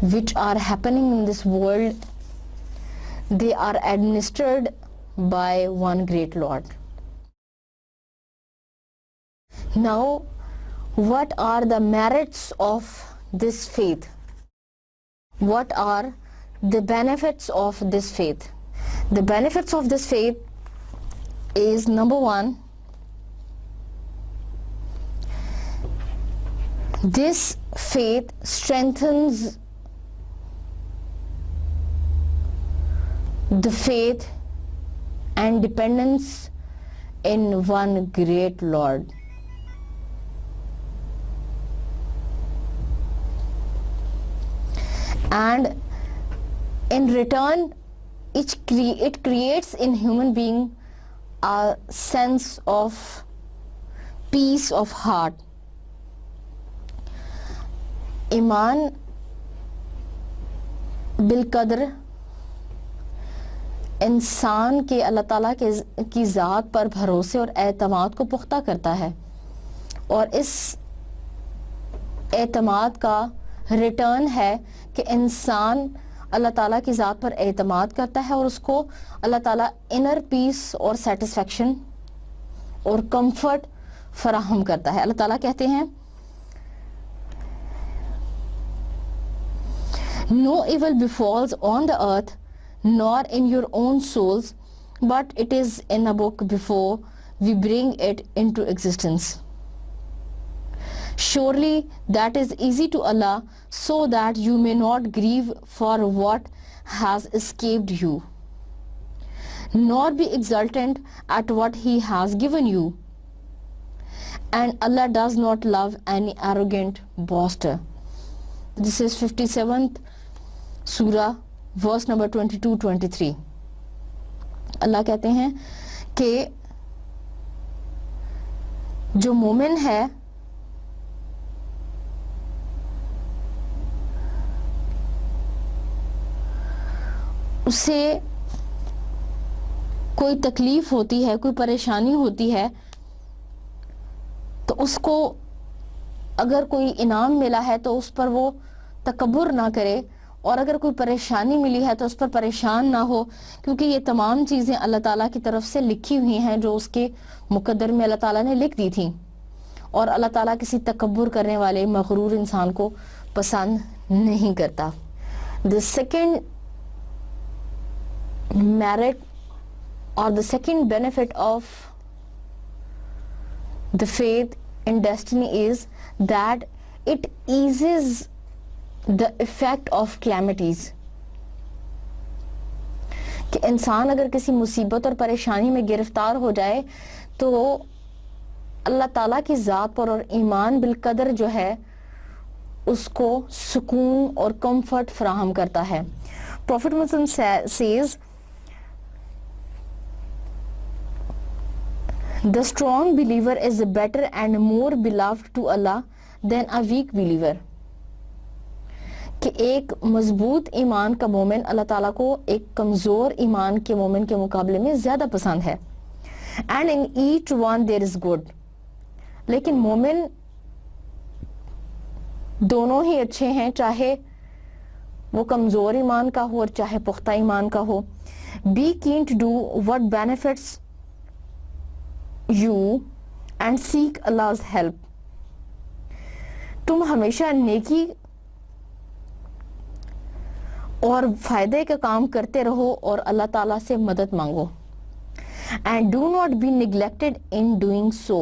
A: which are happening in this world, they are administered by one great Lord. Now, what are the merits of this faith? What are the benefits of this faith? The benefits of this faith is, number one, this faith strengthens the faith and dependence in one great Lord. And in return, it creates in human being a sense of peace of heart. ایمان بالقدر انسان کے اللہ تعالیٰ کی ذات پر بھروسے اور اعتماد کو پختہ کرتا ہے، اور اس اعتماد کا ریٹرن ہے کہ انسان اللہ تعالیٰ کی ذات پر اعتماد کرتا ہے اور اس کو اللہ تعالیٰ انر پیس اور سیٹسفیکشن اور کمفرٹ فراہم کرتا ہے. اللہ تعالیٰ کہتے ہیں No evil befalls on the earth, nor in your own souls, but it is in a book before we bring it into existence. Surely that is easy to Allah, so that you may not grieve for what has escaped you, nor be exultant at what He has given you. And Allah does not love any arrogant boaster. This is 57th Surah, verse number 22-23. اللہ کہتے ہیں کہ جو مومن ہے اسے کوئی تکلیف ہوتی ہے، کوئی پریشانی ہوتی ہے، تو اس کو اگر کوئی انعام ملا ہے تو اس پر وہ تکبر نہ کرے، اور اگر کوئی پریشانی ملی ہے تو اس پر پریشان نہ ہو، کیونکہ یہ تمام چیزیں اللہ تعالیٰ کی طرف سے لکھی ہوئی ہیں جو اس کے مقدر میں اللہ تعالیٰ نے لکھ دی تھیں، اور اللہ تعالیٰ کسی تکبر کرنے والے مغرور انسان کو پسند نہیں کرتا۔ The second merit or the second benefit of the faith in destiny is that it eases the effect of calamities، کہ انسان اگر کسی مصیبت اور پریشانی میں گرفتار ہو جائے تو اللہ تعالیٰ کی ذات پر اور ایمان بالقدر جو ہے اس کو سکون اور کمفرٹ فراہم کرتا ہے۔ Prophet Muhammad says the strong believer is better and more beloved to Allah than a weak believer، کہ ایک مضبوط ایمان کا مومن اللہ تعالیٰ کو ایک کمزور ایمان کے مومن کے مقابلے میں زیادہ پسند ہے۔ And in each one there is good، لیکن مومن دونوں ہی اچھے ہیں، چاہے وہ کمزور ایمان کا ہو اور چاہے پختہ ایمان کا ہو۔ Be keen to do what benefits you and seek Allah's help، تم ہمیشہ نیکی اور فائدے کا کام کرتے رہو اور اللہ تعالیٰ سے مدد مانگو۔ And do not be neglected in doing so،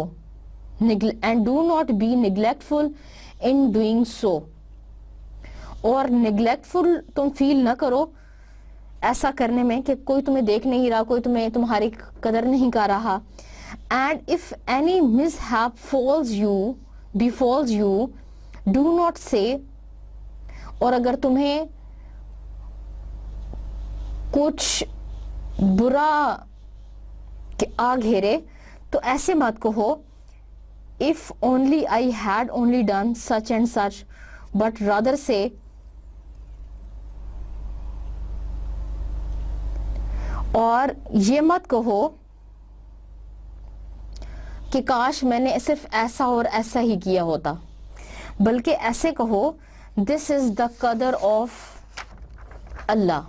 A: and do not be neglectful in doing so، اور neglectful تم فیل نہ کرو ایسا کرنے میں کہ کوئی تمہیں دیکھ نہیں رہا، کوئی تمہاری قدر نہیں کر رہا۔ And if any mishap befalls you do not say، اور اگر تمہیں کچھ برا آ گھیرے تو ایسے مت کہو if only I had only done such and such، but rather say اور یہ مت کہو کہ کاش میں نے صرف ایسا اور ایسا ہی کیا ہوتا، بلکہ ایسے کہو this is the qadar of اللہ،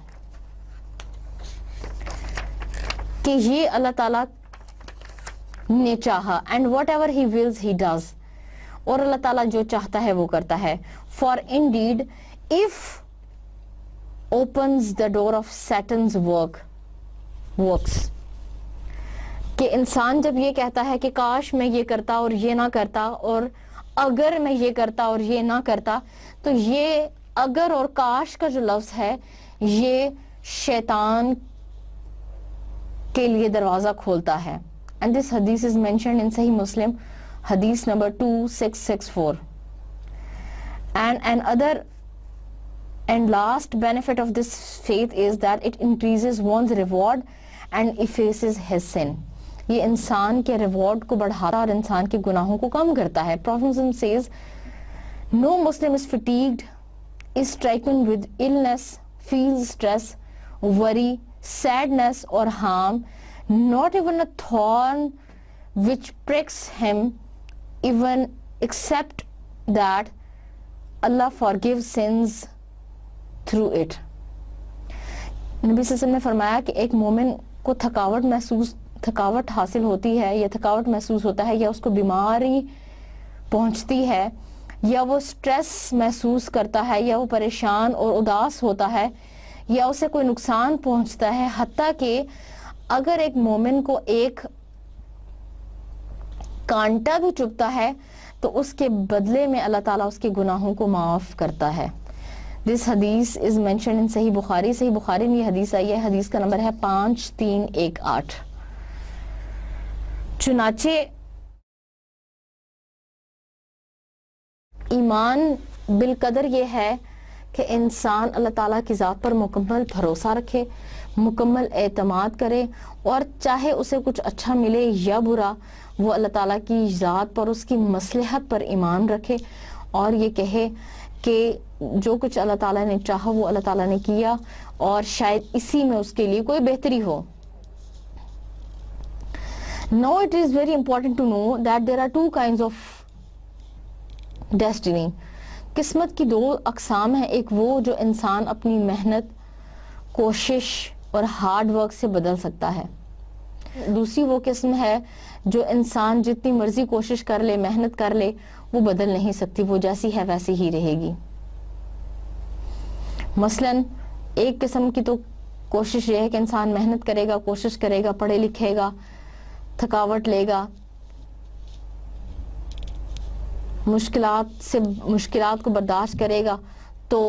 A: کہ یہ اللہ تعالیٰ نے چاہا، and whatever he wills he does، اور اللہ تعالیٰ جو چاہتا ہے وہ کرتا ہے۔ for indeed if opens the door of Satan's works، کہ انسان جب یہ کہتا ہے کہ کاش میں یہ کرتا اور یہ نہ کرتا، اور اگر میں یہ کرتا اور یہ نہ کرتا، تو یہ اگر اور کاش کا جو لفظ ہے یہ شیطان کے لیے دروازہ کھولتا ہے۔ And this hadith is mentioned in Sahih Muslim, hadith number 2664. And another and last benefit of this faith is that it increases one's reward and effaces his sin، یہ انسان کے ریوارڈ کو بڑھاتا اور انسان کے گناہوں کو کم کرتا ہے۔ Prophet says no Muslim is fatigued, is stricken with illness, feels stress, worry, sadness or harm, not even a thorn which pricks him, even except that Allah forgives sins through it۔ نبی صلی اللہ علیہ وسلم نے فرمایا کہ ایک مومن کو تھکاوٹ حاصل ہوتی ہے، یا تھکاوٹ محسوس ہوتا ہے، یا اس کو بیماری پہنچتی ہے، یا وہ سٹریس محسوس کرتا ہے، یا وہ پریشان اور اداس ہوتا ہے، یا اسے کوئی نقصان پہنچتا ہے، حتیٰ کہ اگر ایک مومن کو ایک کانٹا بھی چبھتا ہے تو اس کے بدلے میں اللہ تعالیٰ اس کے گناہوں کو معاف کرتا ہے۔ This hadith is mentioned in صحیح بخاری، صحیح بخاری میں یہ حدیث آئی ہے، حدیث کا نمبر ہے 5318۔ چنانچہ ایمان بالقدر یہ ہے کہ انسان اللہ تعالیٰ کی ذات پر مکمل بھروسہ رکھے، مکمل اعتماد کرے اور چاہے اسے کچھ اچھا ملے یا برا وہ اللہ تعالیٰ کی ذات پر اس کی مصلحت پر ایمان رکھے اور یہ کہے کہ جو کچھ اللہ تعالیٰ نے چاہا وہ اللہ تعالیٰ نے کیا اور شاید اسی میں اس کے لیے کوئی بہتری ہو. Now it is very important to know that there are two kinds of destiny. قسمت کی دو اقسام ہیں. ایک وہ جو انسان اپنی محنت کوشش اور ہارڈ ورک سے بدل سکتا ہے. دوسری وہ قسم ہے جو انسان جتنی مرضی کوشش کر لے محنت کر لے وہ بدل نہیں سکتی, وہ جیسی ہے ویسی ہی رہے گی. مثلا ایک قسم کی تو کوشش یہ ہے کہ انسان محنت کرے گا, کوشش کرے گا, پڑھے لکھے گا, تھکاوٹ لے گا, مشکلات کو برداشت کرے گا تو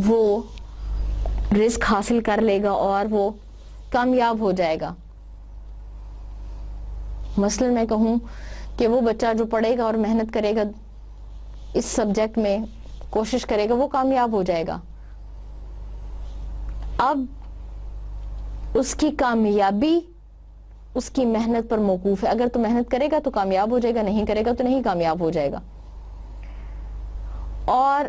A: وہ رزق حاصل کر لے گا اور وہ کامیاب ہو جائے گا. مثلا میں کہوں کہ وہ بچہ جو پڑھے گا اور محنت کرے گا اس سبجیکٹ میں کوشش کرے گا وہ کامیاب ہو جائے گا. اب اس کی کامیابی اس کی محنت پر موقوف ہے. اگر تو محنت کرے گا تو کامیاب ہو جائے گا, نہیں کرے گا تو نہیں کامیاب ہو جائے گا. اور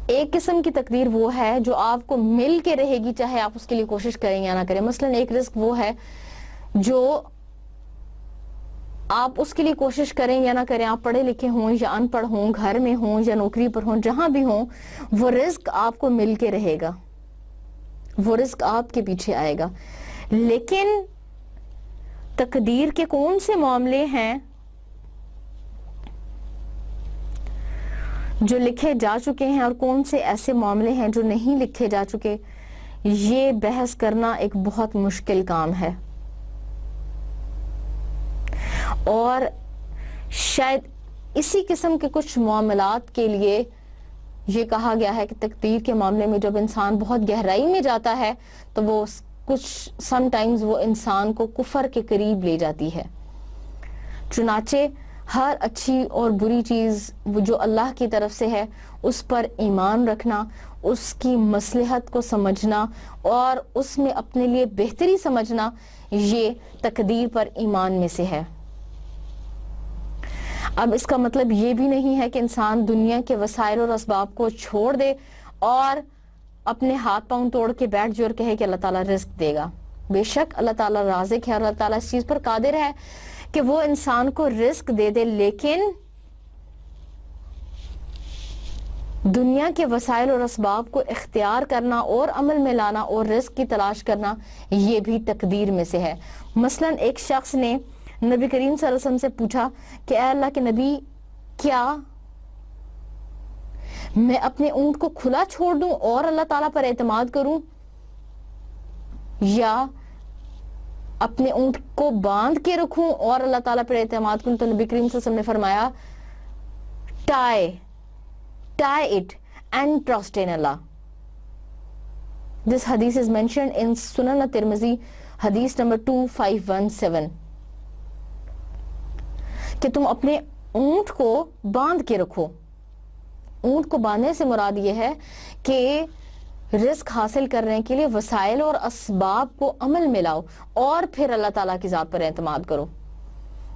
A: ایک قسم کی تقدیر وہ ہے جو آپ کو مل کے رہے گی چاہے آپ اس کے لیے کوشش کریں یا نہ کریں. مثلا ایک رزق وہ ہے جو آپ اس کے لیے کوشش کریں یا نہ کریں, آپ پڑھے لکھے ہوں یا ان پڑھ ہوں, گھر میں ہوں یا نوکری پر ہوں, جہاں بھی ہوں, وہ رزق آپ کو مل کے رہے گا, وہ رزق آپ کے پیچھے آئے گا. لیکن تقدیر کے کون سے معاملے ہیں جو لکھے جا چکے ہیں اور کون سے ایسے معاملے ہیں جو نہیں لکھے جا چکے, یہ بحث کرنا ایک بہت مشکل کام ہے. اور شاید اسی قسم کے کچھ معاملات کے لیے یہ کہا گیا ہے کہ تقدیر کے معاملے میں جب انسان بہت گہرائی میں جاتا ہے تو وہ کچھ سم ٹائمز وہ انسان کو کفر کے قریب لے جاتی ہے. چنانچہ ہر اچھی اور بری چیز جو اللہ کی طرف سے ہے اس پر ایمان رکھنا, اس کی مصلحت کو سمجھنا اور اس میں اپنے لیے بہتری سمجھنا, یہ تقدیر پر ایمان میں سے ہے. اب اس کا مطلب یہ بھی نہیں ہے کہ انسان دنیا کے وسائل اور اسباب کو چھوڑ دے اور اپنے ہاتھ پاؤں توڑ کے بیٹھ جائے اور کہے کہ اللہ تعالیٰ رزق دے گا. بے شک اللہ تعالیٰ رازق ہے اور اللہ تعالیٰ اس چیز پر قادر ہے کہ وہ انسان کو رزق دے دے, لیکن دنیا کے وسائل اور اسباب کو اختیار کرنا اور عمل میں لانا اور رزق کی تلاش کرنا یہ بھی تقدیر میں سے ہے. مثلا ایک شخص نے نبی کریم صلی اللہ علیہ وسلم سے پوچھا کہ اے اللہ کے نبی, کیا میں اپنے اونٹ کو کھلا چھوڑ دوں اور اللہ تعالیٰ پر اعتماد کروں یا اپنے اونٹ کو باندھ کے رکھوں اور اللہ تعالیٰ پر اعتماد کروں؟ تو نبی کریم صلی اللہ علیہ وسلم نے فرمایا tie it and trust in Allah. This hadith is mentioned in Sunan at-Tirmidhi, hadith number 2517. کہ تم اپنے اونٹ کو باندھ کے رکھو. اونٹ کو باندھنے سے مراد یہ ہے کہ رزق حاصل کرنے کے لیے وسائل اور اسباب کو عمل میں لاؤ اور پھر اللہ تعالیٰ کی ذات پر اعتماد کرو.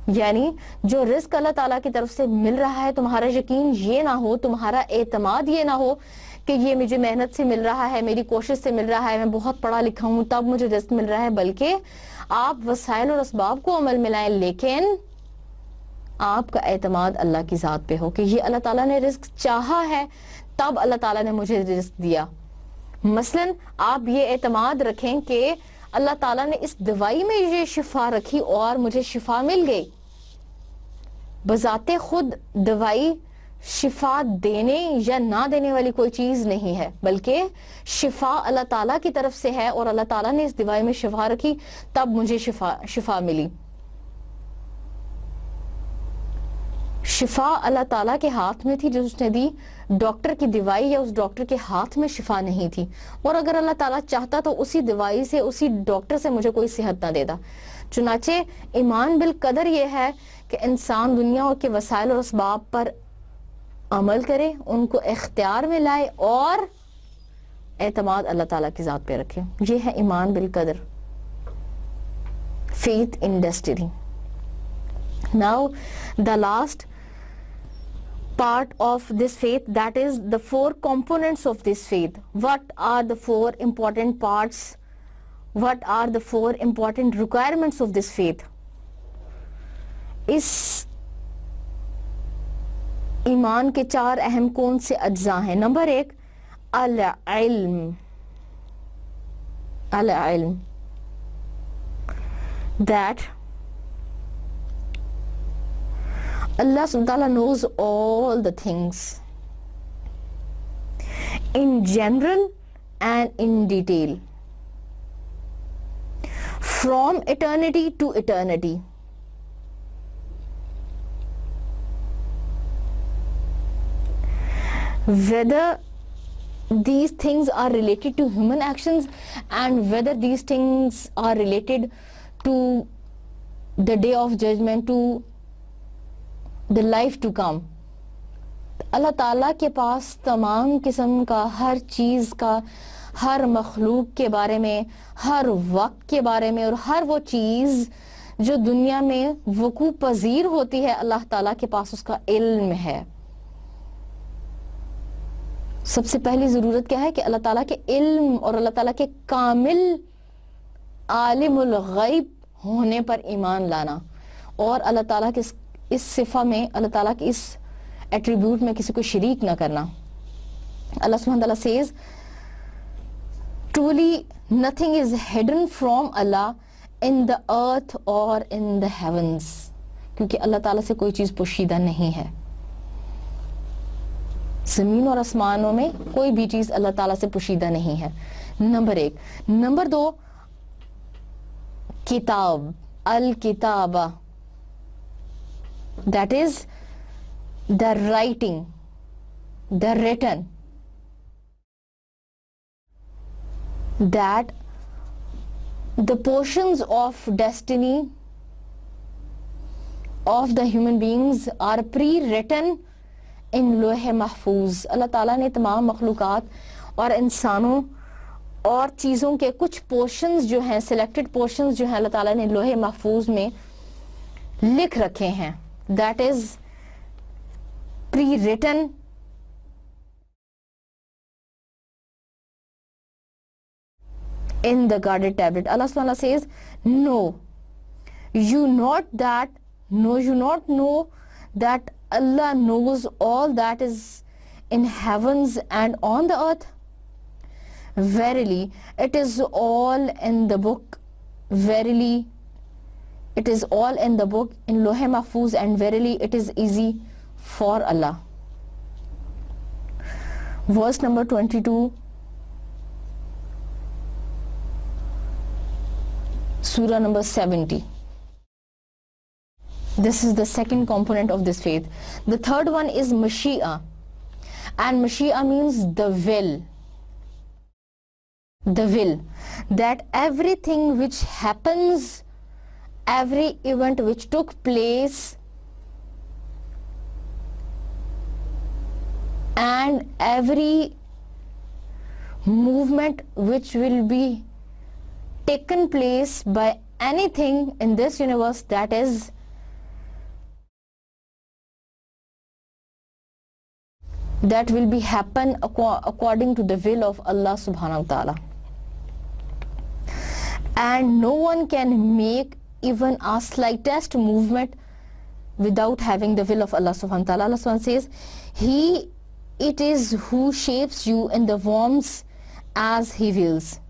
A: یعنی جو رزق اللہ تعالیٰ کی طرف سے مل رہا ہے تمہارا یقین یہ نہ ہو, تمہارا اعتماد یہ نہ ہو کہ یہ مجھے محنت سے مل رہا ہے, میری کوشش سے مل رہا ہے, میں بہت پڑھا لکھا ہوں تب مجھے رزق مل رہا ہے, بلکہ آپ وسائل اور اسباب کو عمل میں لائیں لیکن آپ کا اعتماد اللہ کی ذات پہ ہو کہ یہ اللہ تعالیٰ نے رزق چاہا ہے تب اللہ تعالیٰ نے مجھے رزق دیا. مثلا آپ یہ اعتماد رکھیں کہ اللہ تعالیٰ نے اس دوائی میں یہ شفا رکھی اور مجھے شفا مل گئی. بذات خود دوائی شفا دینے یا نہ دینے والی کوئی چیز نہیں ہے, بلکہ شفا اللہ تعالیٰ کی طرف سے ہے اور اللہ تعالیٰ نے اس دوائی میں شفا رکھی تب مجھے شفا ملی. شفا اللہ تعالیٰ کے ہاتھ میں تھی جو اس نے دی, ڈاکٹر کی دوائی یا اس ڈاکٹر کے ہاتھ میں شفا نہیں تھی. اور اگر اللہ تعالیٰ چاہتا تو اسی دوائی سے اسی ڈاکٹر سے مجھے کوئی صحت نہ دیتا. چنانچہ ایمان بالقدر یہ ہے کہ انسان دنیا کے وسائل اور اسباب پر عمل کرے, ان کو اختیار میں لائے اور اعتماد اللہ تعالیٰ کی ذات پہ رکھے. یہ ہے ایمان بالقدر, faith in destiny. Now the last part of this faith, that is the 4 components of this faith. What are the 4 important parts? What are the 4 important requirements of this faith? اس ایمان کے 4 اہم کون سے اجزاء ہیں؟ نمبر 1 العلم. العلم, that Allah subhanahu wa ta'ala knows all the things in general and in detail from eternity to eternity. Whether these things are related to human actions and whether these things are related to the day of judgment, to the life to come. اللہ تعالیٰ کے پاس تمام قسم کا ہر چیز کا, ہر مخلوق کے بارے میں, ہر وقت کے بارے میں, اور ہر وہ چیز جو دنیا میں وقوع پذیر ہوتی ہے, اللہ تعالیٰ کے پاس اس کا علم ہے. سب سے پہلی ضرورت کیا ہے کہ اللہ تعالیٰ کے علم اور اللہ تعالیٰ کے کامل عالم الغیب ہونے پر ایمان لانا, اور اللہ تعالیٰ کے اس صفہ میں, اللہ تعالیٰ کے اس ایٹریبیوٹ میں کسی کو شریک نہ کرنا. اللہ سبحانہ تعالیٰ says truly nothing is hidden from Allah in the earth or in the heavens, کیونکہ اللہ تعالیٰ سے کوئی چیز پوشیدہ نہیں ہے. زمین اور آسمانوں میں کوئی بھی چیز اللہ تعالیٰ سے پوشیدہ نہیں ہے. نمبر 1. نمبر 2 کتاب, الکتابہ, that is the writing, the written, that the portions of destiny of the human beings are pre-written in لوح محفوظ. اللہ تعالیٰ نے تمام مخلوقات اور انسانوں اور چیزوں کے کچھ پورشنز جو ہیں, سلیکٹڈ پورشنز جو ہیں, اللہ تعالیٰ نے لوح محفوظ میں لکھ رکھے ہیں. That is pre-written in the guarded tablet. Allah subhanahu says, no, you not know that Allah knows all that is in heavens and on the earth. Verily, it is all in the book. Verily, it is all in the book in Loh Mahfuz, and verily it is easy for Allah. Verse number 22, Surah number 70. This is the second component of this faith. The third one is Mashi'a, and Mashi'a means the will. The will, that everything which happens, every event which took place, and every movement which will be taken place by anything in this universe, that is that will be happen according to the will of Allah subhanahu wa ta'ala. And no one can make even a slightest movement without having the will of Allah subhanahu wa ta'ala. Allah subhanahu wa ta'ala says, it is who shapes you in the worms as He wills.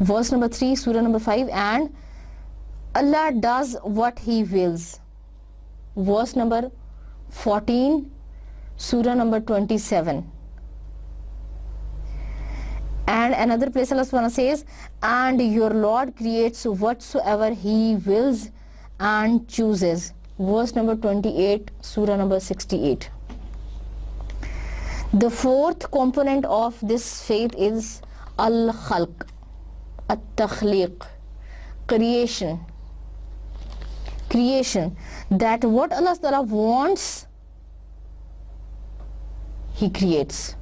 A: Verse number 3, Surah number 5, and Allah does what He wills. Verse number 14, Surah number 27. And another place Allah subhanahu says, and your Lord creates whatsoever He wills and chooses. Verse number 28, Surah number 68. The fourth component of this faith is al-khalq, at-takhliq, creation. That what Allah Ta'ala wants, He creates.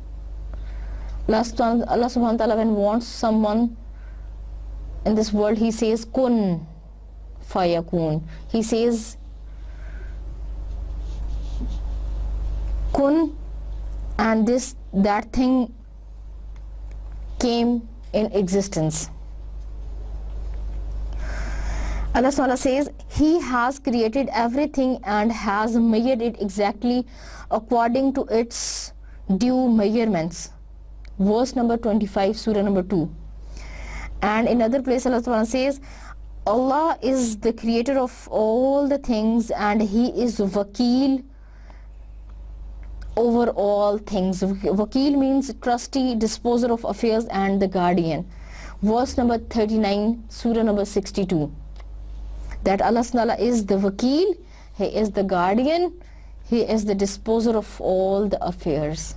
A: Allah subhanahu wa ta'ala when wants someone in this world, he says kun fayakun. He says kun, and that thing came in existence. Allah subhanahu wa ta'ala says he has created everything and has measured it exactly according to its due measurements. Verse number 25, surah number 2. And in other place Allah subhanahu wa ta'ala says Allah is the creator of all the things and he is wakil over all things. Wakil means trustee, disposer of affairs and the guardian. Verse number 39, surah number 62. That Allah subhanahu wa ta'ala is the wakil, he is the guardian, he is the disposer of all the affairs.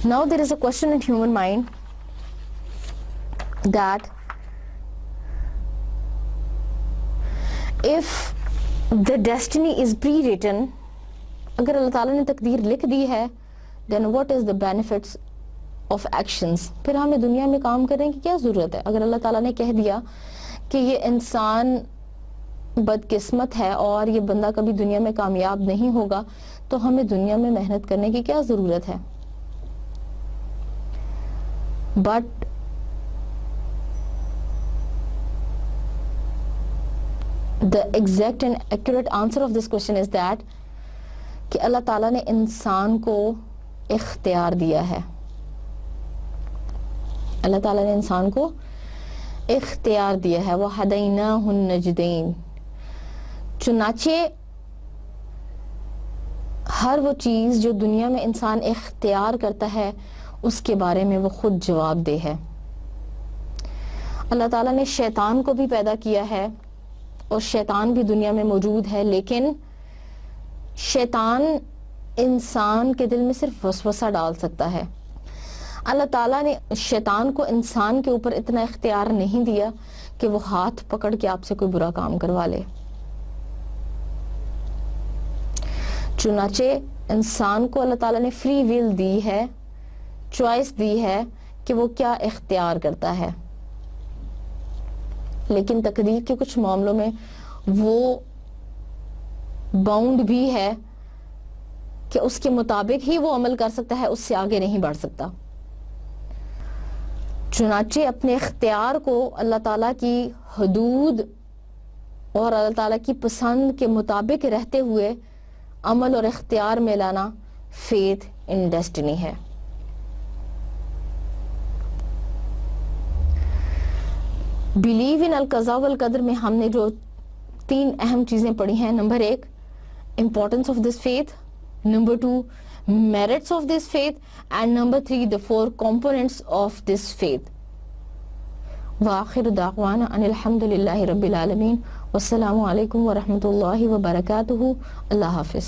A: Now there is a question in human mind that if the destiny is pre-written, اگر اللہ تعالیٰ نے تقدیر لکھ دی ہے, then what is the benefits of actions؟ پھر ہمیں دنیا میں کام کرنے کی کیا ضرورت ہے؟ اگر اللہ تعالیٰ نے کہہ دیا کہ یہ انسان بدقسمت ہے اور یہ بندہ کبھی دنیا میں کامیاب نہیں ہوگا, تو ہمیں دنیا میں محنت کرنے کی کیا ضرورت ہے؟ But the exact and accurate answer of this question is that کہ اللہ تعالیٰ نے انسان کو اختیار دیا ہے. اللہ تعالیٰ نے انسان کو اختیار دیا ہے. وَهَدَيْنَاهُ النَّجْدَيْنِ. چنانچہ ہر وہ چیز جو دنیا میں انسان اختیار کرتا ہے اس کے بارے میں وہ خود جواب دہ ہے. اللہ تعالیٰ نے شیطان کو بھی پیدا کیا ہے اور شیطان بھی دنیا میں موجود ہے, لیکن شیطان انسان کے دل میں صرف وسوسہ ڈال سکتا ہے. اللہ تعالیٰ نے شیطان کو انسان کے اوپر اتنا اختیار نہیں دیا کہ وہ ہاتھ پکڑ کے آپ سے کوئی برا کام کروا لے. چنانچہ انسان کو اللہ تعالیٰ نے فری ول دی ہے, چوائس دی ہے کہ وہ کیا اختیار کرتا ہے, لیکن تقدیر کے کچھ معاملوں میں وہ باؤنڈ بھی ہے کہ اس کے مطابق ہی وہ عمل کر سکتا ہے, اس سے آگے نہیں بڑھ سکتا. چنانچہ اپنے اختیار کو اللہ تعالیٰ کی حدود اور اللہ تعالیٰ کی پسند کے مطابق رہتے ہوئے عمل اور اختیار میں لانا فیتھ ان ڈیسٹنی ہے. بلیو ان القضاء والقدر میں ہم نے جو 3 اہم چیزیں پڑھی ہیں. Number 1, importance of this faith. Number 2, merits of this faith. And number 3, the 4 components of this faith. وآخر دعوانا ان الحمد للہ رب العالمین. والسلام علیکم ورحمۃ اللہ وبرکاتہ. اللہ حافظ.